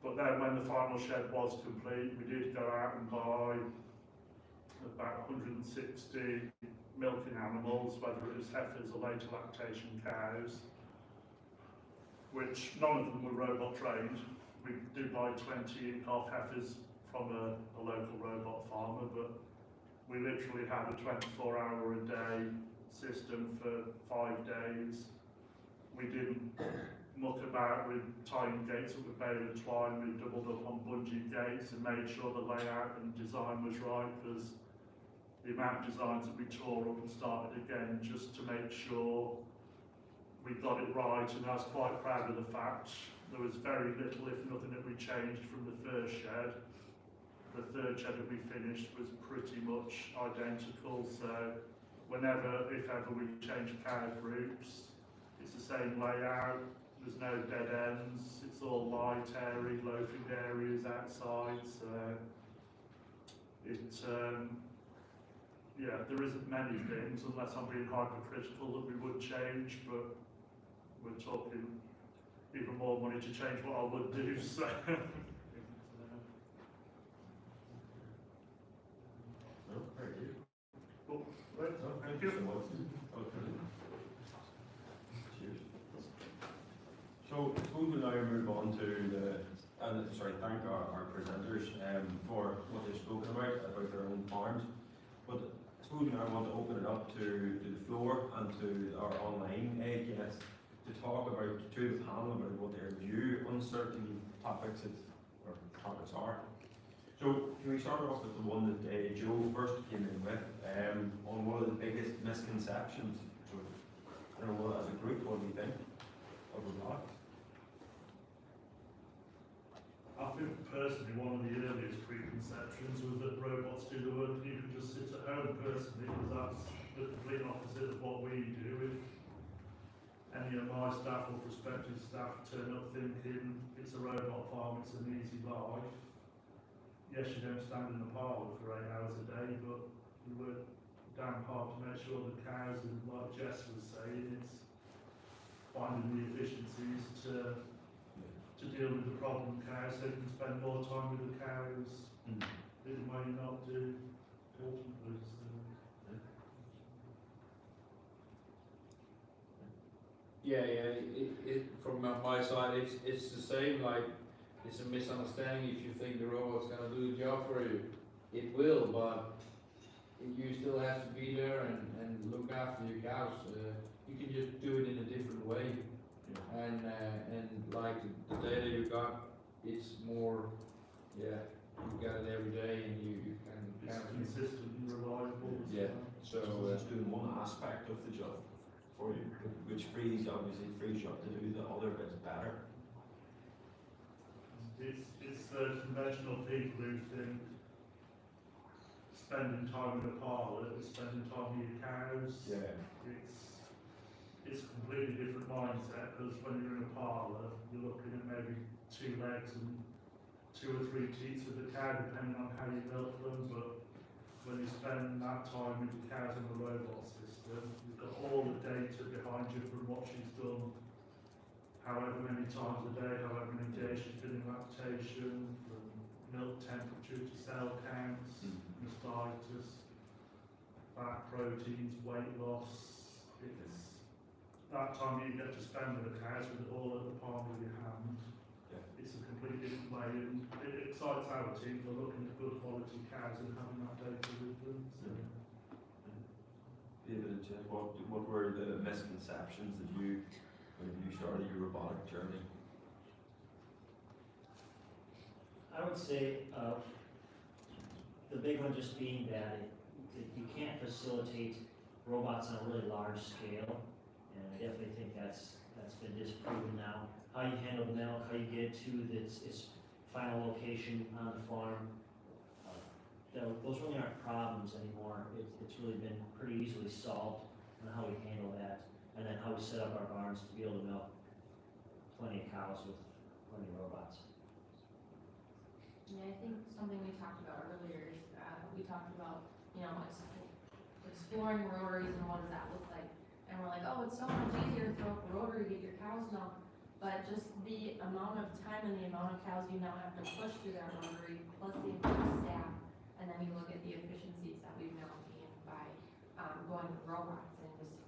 But then when the final shed was complete, we did go out and buy about 160 milking animals, whether it was heifers or later lactation cows, which none of them were robot trained. We do buy 20 in-calf heifers from a local robot farmer, but we literally had a 24-hour-a-day system for 5 days. We didn't muck about with tying gates up with bale and twine. We doubled up on bungee gates and made sure the layout and design was right, because the amount of designs that we tore up and started again just to make sure we got it right, and I was quite proud of the fact there was very little, if nothing, that we changed from the first shed. The third shed that we finished was pretty much identical, so whenever, if ever, we change cow groups, it's the same layout, there's no dead ends, it's all light, airy, loafing areas outside, so yeah, there isn't many things, unless I'm being hypercritical, that we would change, but we're talking even more money to change what I would do, so. Cool. Right. Thank you. So suppose we now move on to thank our presenters for what they've spoken about their own farms. But I suppose we now want to open it up to the floor and to our online guests to talk about, to the panel, about what their view on certain topics are. So can we start off with the one that Joe first came in with, on one of the biggest misconceptions? So, I don't know, as a group, what do you think of robotics? I think personally one of the earliest preconceptions was that robots do the work and you can just sit at home personally, because that's the complete opposite of what we do. If any of my staff or prospective staff turn up thinking it's a robot farm, it's an easy life. Yes, you don't stand in the parlour for 8 hours a day, but you work damn hard to make sure the cows, and like Jess was saying, it's finding the efficiencies to deal with the problem cows, so you can spend more time with the cows in a way you not do From my side, it's the same, like, it's a misunderstanding if you think the robot's gonna do the job for you. It will, but you still have to be there and look after your cows. You can just do it in a different way. And like the data you got, it's more, you got it every day and you can It's kind of. consistent and reliable. Yeah, so. It's doing one aspect of the job for you, which obviously frees you up to do the other bits better. It's the conventional people who think spending time in a parlour is spending time with your cows. Yeah. It's a completely different mindset, because when you're in a parlour, you're looking at maybe 2 legs and 2 or 3 teats of the cow, depending on how you milk them. But when you spend that time with your cows in the robot system, you've got all the data behind you from what she's done, however many times a day, however many days she's been in lactation, from milk temperature to cell counts, mastitis, fat, proteins, weight loss. It's that time you get to spend with the cows with it all at the palm of your hand. It's a completely different way, and it excites our team for looking at good quality cows and having that data with them. So. David and Jeff, what were the misconceptions that you, when you started your robotic journey? I would say the big one just being that you can't facilitate robots on a really large scale, and I definitely think that's been disproven now. How you handle the milk, how you get it to its final location on the farm, those really aren't problems anymore. It's really been pretty easily solved on how we handle that, and then how we set up our barns to be able to milk plenty of cows with plenty of robots. Yeah, I think something we talked about earlier is, we talked about, exploring rotaries and what does that look like. And we're like, oh, it's so much easier to throw up a rotary to get your cows milk. But just the amount of time and the amount of cows you now have to push through that rotary, plus the amount of staff, and then you look at the efficiencies that we've now gained by going with robots, and just,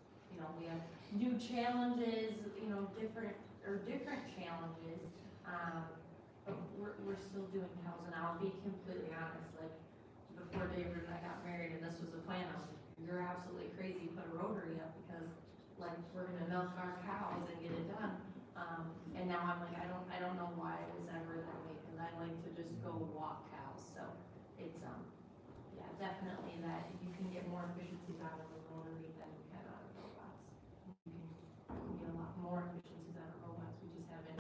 we have new challenges, different challenges. But we're still doing cows, and I'll be completely honest, like, before David and I got married and this was a plan, I was like, you're absolutely crazy, put a rotary up, because, like, we're gonna milk our cows and get it done. And now I'm like, I don't know why I was ever that way, because I like to just go walk cows, so it's, definitely that you can get more efficiencies out of a rotary than you can out of robots. You can get a lot more efficiencies out of robots, we just haven't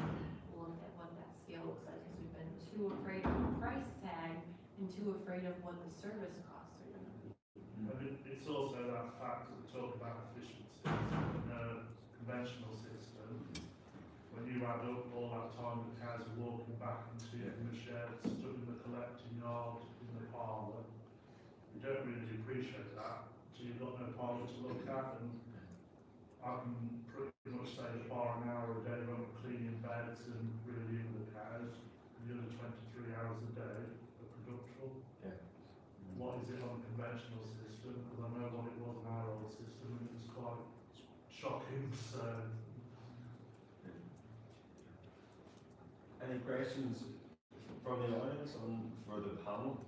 looked at what that scale looks like, because we've been too afraid of the price tag and too afraid of what the service costs are gonna be. And it's also that fact that we talk about efficiencies in a conventional system. When you add up all that time the cows are walking back and to in the shed, stood in the collecting yard, in the parlour, you don't really appreciate that. So you've got no parlour to look at, and I can pretty much say bar an hour a day when I'm cleaning beds and really in the cows. The other 23 hours a day are productive. Yeah. What is it on a conventional system? Because I know what it was on our old system, and it was quite shocking. So. Any questions from the audience for the panel?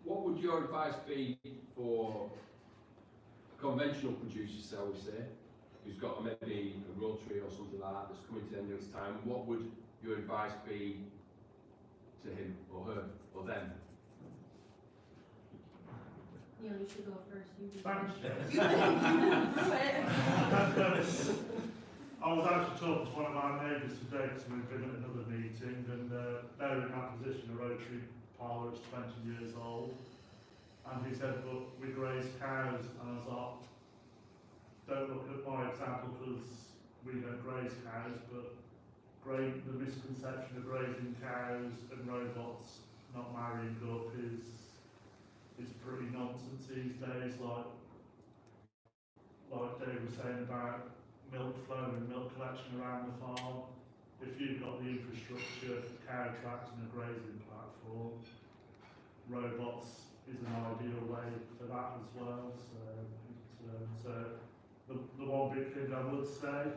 What would your advice be for a conventional producer, shall we say, who's got maybe a rotary or something like that that's coming to the end of its time? What would your advice be to him or her or them? Neil, you should go first. You just Thanks, you've been through it. I was actually talking to one of our neighbours today, because we've been at another meeting, and they're in that position, a rotary parlour, it's 20 years old, and he said, look, we graze cows, and I was like, don't look at my example, because we don't graze cows, but the misconception of grazing cows and robots not marrying up is pretty nonsense these days, like Dave was saying about milk flow and milk collection around the farm. If you've got the infrastructure for cow tracks and a grazing platform, robots is an ideal way for that as well. So the one big thing I would say,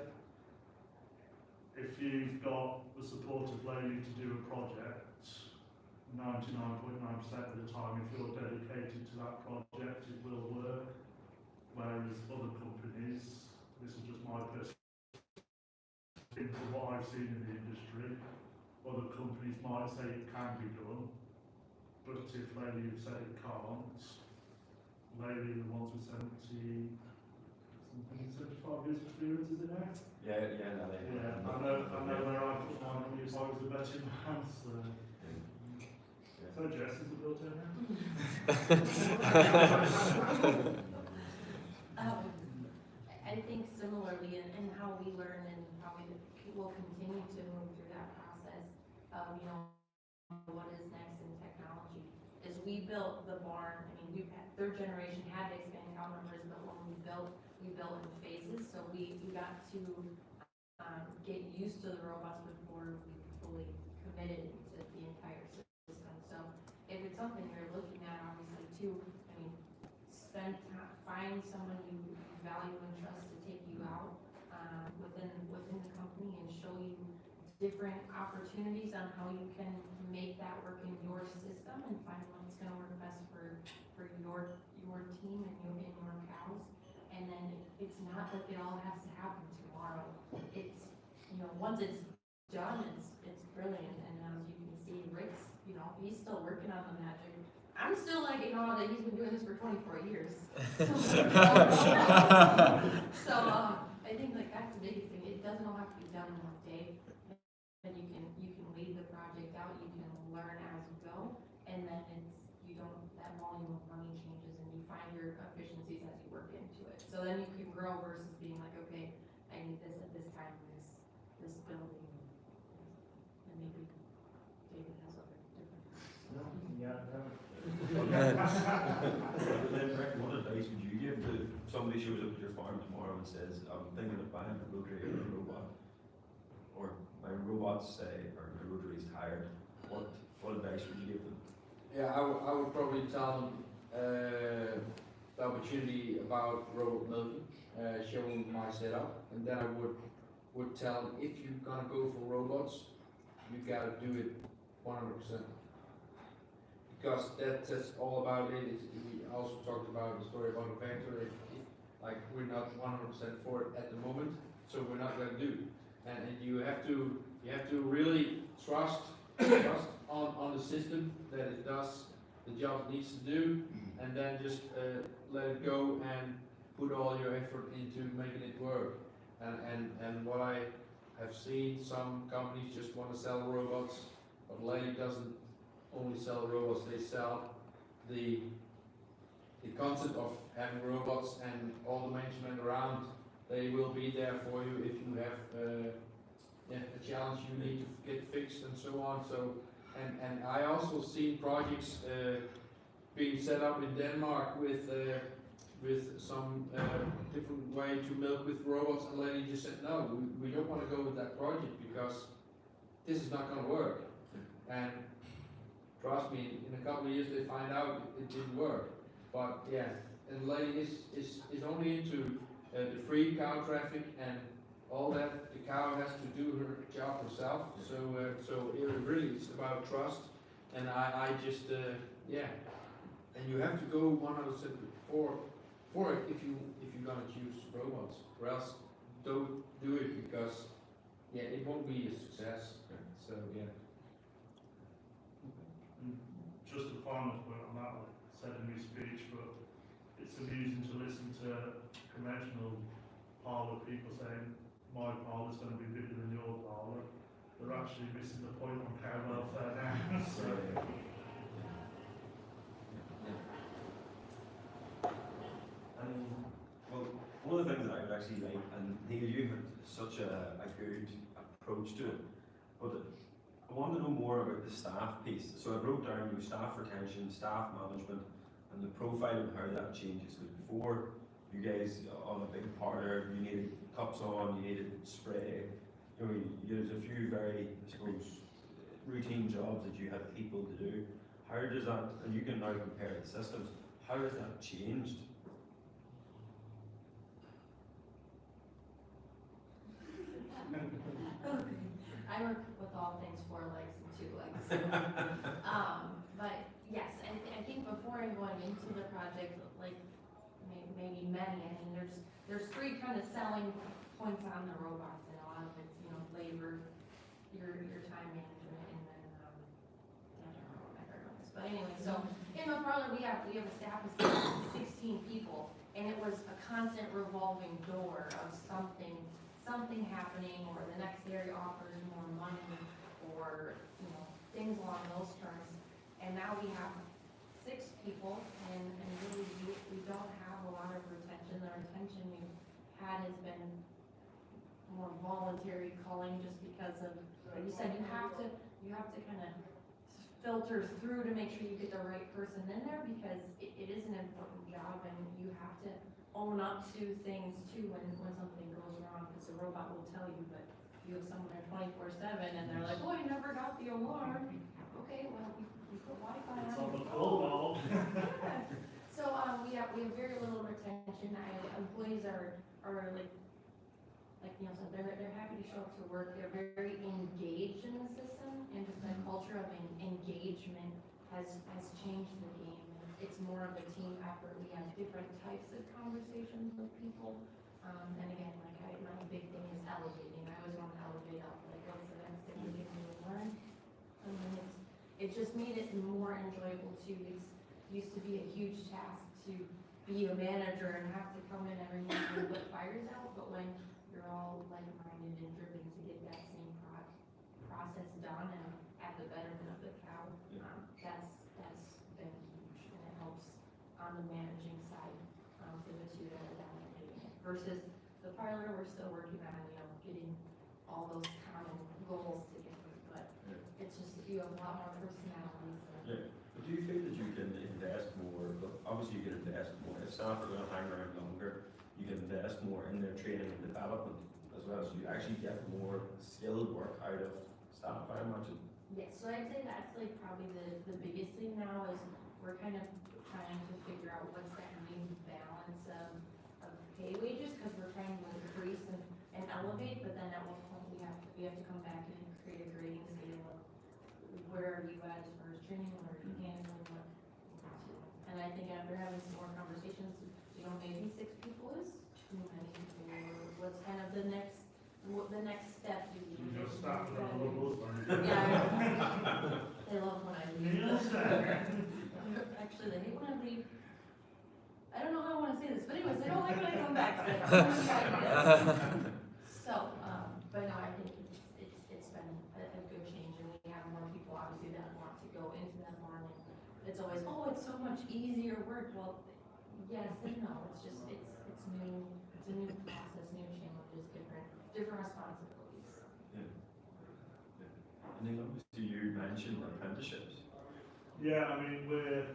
if you've got the support of Lady to do a project, 99.9% of the time, if you're dedicated to that project, it will work. Whereas other companies, this is just my personal opinion from what I've seen in the industry, other companies might say it can be done, but if Lady have said it can't, Lady are the ones with 75 years experience, is it now? Yeah, no, they Yeah, I know where I put my money if I was a betting man, so. So Jess is a builder now? I think similarly in how we learn and how we will continue to move through that process of, what is next in technology, is we built the barn. I mean, third generation had to expand cow numbers, but when we built in phases, so we got to get used to the robots before we fully committed to the entire system. So if it's something you're looking at, obviously too, I mean, spend time, find someone you value and trust to take you out within the company and show you different opportunities on how you can make that work in your system and find what's going to work best for your team and your cows. And then it's not like it all has to happen tomorrow. It's, once it's done, it's brilliant. And as you can see, Rick's, he's still working on the magic. I'm still like in awe that he's been doing this for 24 years. So I think like that's the biggest thing. It doesn't all have to be done in one day. And you can lead the project out. You can learn as you go, and then that volume of money changes, and you find your efficiencies as you work into it. So then you can grow versus being like, okay, I need this at this time in this building, and maybe David has other different. But then, Rick, what advice would you give to somebody shows up at your farm tomorrow and says, I'm thinking of buying a rotary or a robot, or my robot's or my rotary's tired? What advice would you give them? Yeah, I would probably tell them the opportunity about robot milking, show them my setup, and then I would tell them if you're gonna go for robots, you gotta do it 100%. Because that's all about it. We also talked about the story about a vector. Like we're not 100% for it at the moment, so we're not gonna do it. And you have to really trust on the system that it does the job it needs to do, and then just let it go and put all your effort into making it work. And what I have seen, some companies just want to sell robots, but Lady doesn't only sell robots, they sell the concept of having robots and all the management around. They will be there for you if you have a challenge you need to get fixed and so on. So, and I also see projects being set up in Denmark with some different way to milk with robots, and Lady just said no, we don't want to go with that project because this is not going to work. And trust me, in a couple of years they find out it didn't work. But yeah, and Lady is only into the free cow traffic and all that. The cow has to do her job herself. So it really is about trust. And I just and you have to go 100% for it if you're gonna choose robots, or else don't do it because it won't be a success. So yeah. Just a final point on that, like I said in my speech, but it's amusing to listen to conventional parlour people saying my parlour's going to be bigger than your parlour. They're actually missing the point on cow welfare now. So. Well, one of the things that I would actually like, and Neil, you had such a good approach to it, but I want to know more about the staff piece. So I wrote down staff retention, staff management, and the profile of how that changes. Because before, you guys on a big parlour, you needed cups on, you needed spray. There's a few very, I suppose, routine jobs that you had people to do. how does that, and you can now compare the systems, how has that changed? I work with all things 4 legs and 2 legs. So, but yes, I think before I'm going into the project, like maybe many, I mean, there's 3 kind of selling points on the robots, and a lot of it's, you know, labor, your time management, and then I don't know what my third one is, but anyway, so in the parlor we have a staff of 16 people, and it was a constant revolving door of something happening, or the next area offers more money, or, you know, things along those terms. And now we have 6 people, and really we don't have a lot of retention. The retention we've had has been more voluntary calling, just because of, like you said, you have to kind of filter through to make sure you get the right person in there, because it is an important job, and you have to own up to things too when something goes wrong, because the robot will tell you, but you have someone there 24/7 and they're like, oh, I never got the alarm. Okay, well, we put Wi-Fi on. It's on the call. Yeah. So we have very little retention. Employees are like Neil said, they're happy to show up to work. They're very engaged in the system, and just the culture of engagement has changed the game. It's more of a team effort. We have different types of conversations with people. And again, like my big thing is elevating. I always want to elevate up. Like, what's the next thing we can do and learn? And then it just made it more enjoyable too. It used to be a huge task to be a manager and have to come in every morning and put fires out. But when you're all like-minded and driven to get that same process done and at the betterment of the cow, that's been huge, and it helps on the managing side for the 2 that are down there doing it. Versus the parlor, we're still working on, you know, getting all those common goals together, but it's just, you have a lot more personalities. Yeah, but do you feel that you can invest more? But obviously you can invest more. If staff are going to hang around longer, you can invest more in their training and development as well, so you actually get more skilled work out of staff, I imagine. Yes, so I'd say that's like probably the biggest thing now is we're kind of trying to figure out what's that new balance of pay wages, because we're trying to increase and elevate, but then at what point we have to come back and create a grading scale of where are you at as far as training, where are you handling, what. And I think after having some more conversations, you know, maybe 6 people is too many, or what's kind of the next step. You just start to run a little Yeah. They love when I leave. Actually, they hate when I leave. I don't know how I want to say this, but anyways, they don't like when I come back. So, but no, I think it's been a good change, and we have more people obviously that want to go into that barn. It's always, oh, it's so much easier work. Well, yes and no. It's just it's new. It's a new process, new challenges, different responsibilities. Yeah. And then obviously you mentioned apprenticeships. Yeah, I mean, we're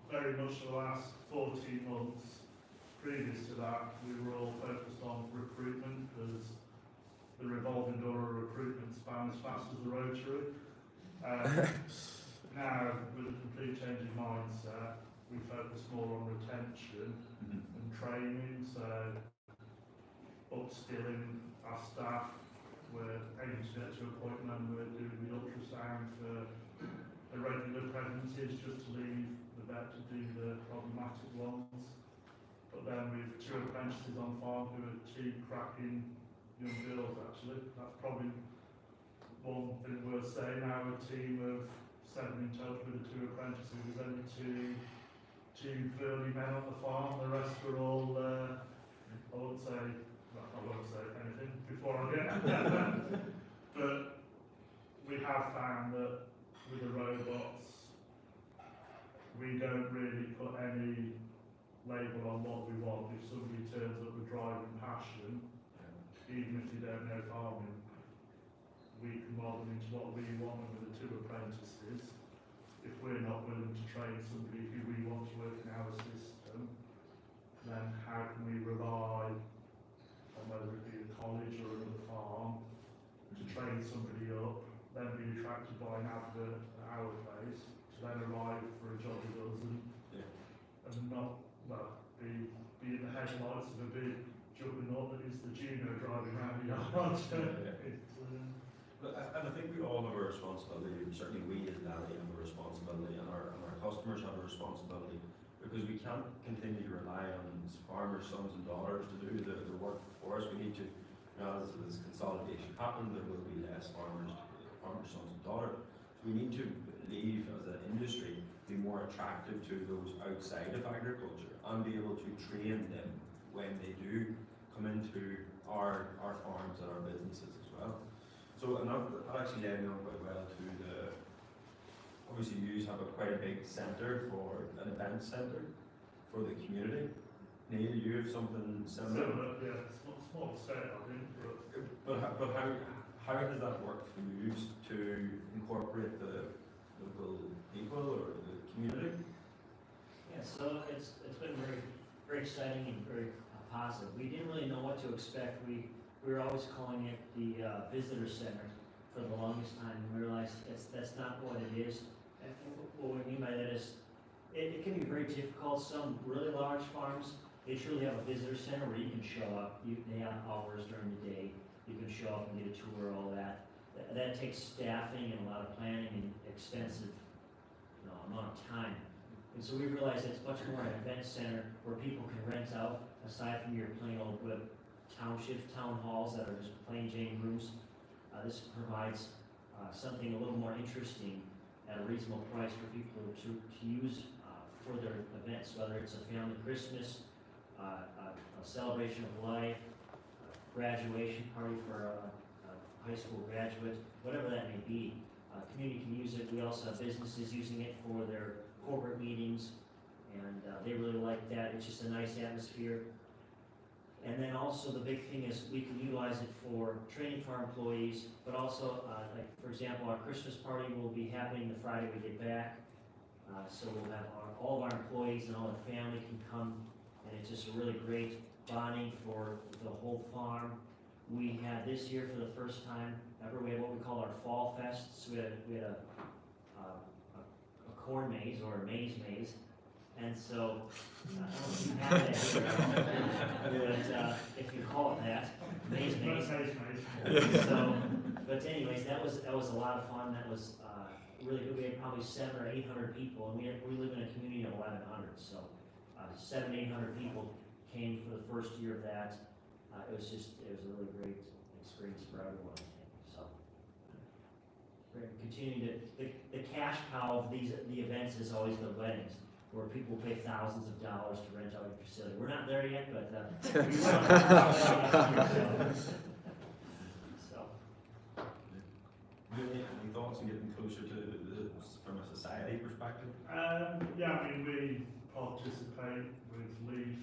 very much the last 14 months previous to that, we were all focused on recruitment, because the revolving door of recruitment span as fast as the rotary. Now, with a complete change in mindset, we focus more on retention and training, so upskilling our staff. We're aiming to get to a point when we're doing the ultrasound for the regular pregnancies, just to leave the vet to do the problematic ones. But then we've 2 apprentices on farm who are 2 cracking young girls actually. That's probably one thing worth saying. Now a team of 7 in total with the 2 apprentices. There's only two burly men on the farm. The rest are all, I won't say anything before I get but we have found that with the robots, we don't really put any label on what we want. If somebody turns up with driving passion, even if they don't know farming, we can mould them into what we want with the 2 apprentices. If we're not willing to train somebody who we want to work in our system, then how can we rely on whether it be a college or another farm to train somebody up then be attracted by an advert at our place, to then arrive for a job with us and not, well, be in the headlights of a big juggernaut that is the Juno driving around the yard. And I think we all have a responsibility, certainly we as Lally have a responsibility, and our customers have a responsibility, because we can't continue to rely on farmers' sons and daughters to do the work for us. We need to, as consolidation happens, there will be less farmers' sons and daughters. So we need to leave, as an industry, be more attractive to those outside of agriculture and be able to train them when they do come into our farms and our businesses as well. So, and that actually led me on quite well to obviously you have quite a big centre for an event centre for the community. Neil, you have something similar? Yeah, small scale, I think. But how has that worked for you to incorporate the local people or the community? Yeah, so it's been very exciting and very positive. We didn't really know what to expect. We were always calling it the visitor center for the longest time, and we realized that's not what it is. And what we mean by that is it can be very difficult. Some really large farms, they truly have a visitor center where you can show up. They have hours during the day. You can show up and get a tour, all that. That takes staffing and a lot of planning and expensive amount of time. And so we realized it's much more an event center where people can rent out, aside from your plain old townships, town halls that are just plain Jane rooms. This provides something a little more interesting at a reasonable price for people to use for their events, whether it's a family Christmas, a celebration of life, a graduation party for a high school graduate, whatever that may be. Community can use it. We also have businesses using it for their corporate meetings, and they really like that. It's just a nice atmosphere. And then also the big thing is we can utilize it for training for our employees, but also, like for example, our Christmas party will be happening the Friday we get back. So we'll have all of our employees and all the family can come, and it's just a really great bonding for the whole farm. We had this year for the first time ever, we had what we call our Fall Fest. So we had a corn maze or a maize maze. And so, I don't know if you have that here, but if you call it that, maze maze. So, but anyways, that was a lot of fun. That was really good. We had probably 700 or 800 people, and we live in a community of 1,100. So, 700 to 800 people came for the first year of that. It was a really great experience for everyone, I think. So, we're continuing to the cash cow of the events is always the weddings, where people pay thousands of dollars to rent out your facility. We're not there yet, but we so. Any thoughts on getting closer to from a society perspective? Yeah, I mean, we participate with Leaf,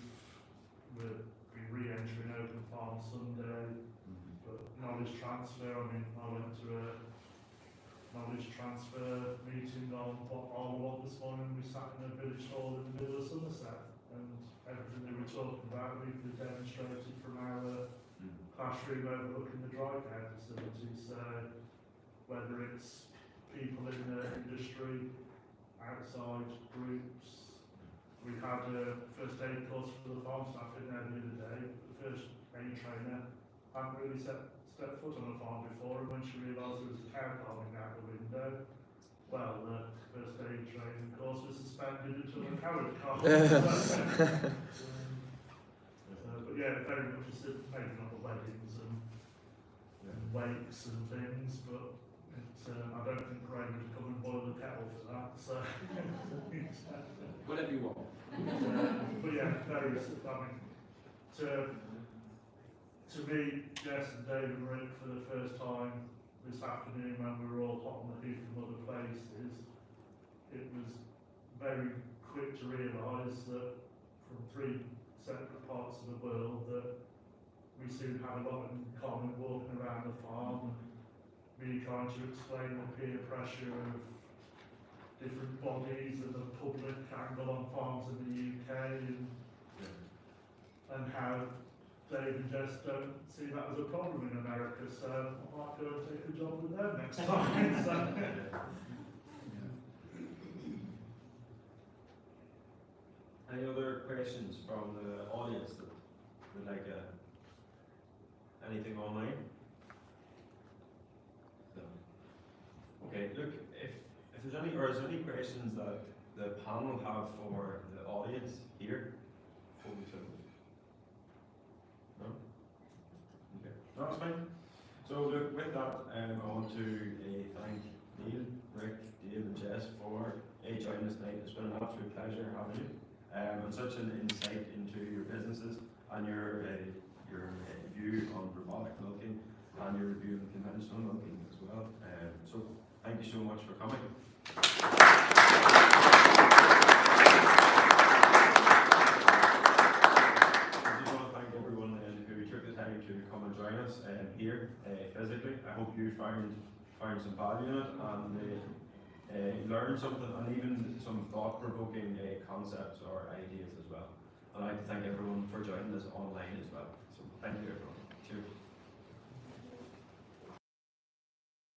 with re-entering Open Farm Sunday, but knowledge transfer, I mean, I went to a knowledge transfer meeting on what R1 this morning. We sat in a village hall in the middle of Somerset, and everything they were talking about we could demonstrate it from our classroom overlooking the dry care facility. So whether it's people in the industry, outside groups, we had a first aid course for the farm staff in there the other day. The first aid trainer hadn't really stepped foot on a farm before, and when she realised there was a cow calving out the window, well, the first aid training course was suspended until the cow had calved. But yeah, very much just maybe not the weddings and wakes and things, but I don't think Greg would come and boil the kettle for that. So whatever you want. But yeah, very. I mean, to meet Jess and David and Rick for the first time this afternoon when we were all hot on the heath from other places, it was very quick to realise that from 3 separate parts of the world that we soon had a lot in common walking around the farm, and me trying to explain the peer pressure of different bodies and the public angle on farms in the UK, and how Dave and Jess don't see that as a problem in America, so I might go and take a job with them next time. So. Any other questions from the audience that would like anything online? No. Okay, look, if there's any, or is there any questions that the panel have for the audience here? Before we close? No? Okay, no, that's fine. So look, with that, I want to thank Neil, Rick, Dave and Jess for joining us tonight. It's been an absolute pleasure having you. And such an insight into your businesses and your view on robotic milking and your view on conventional milking as well. So thank you so much for coming. I just want to thank everyone who took the time to come and join us here physically. I hope you found some value in it and learn something, and even some thought-provoking concepts or ideas as well. And I'd like to thank everyone for joining us online as well. So thank you everyone. Cheers.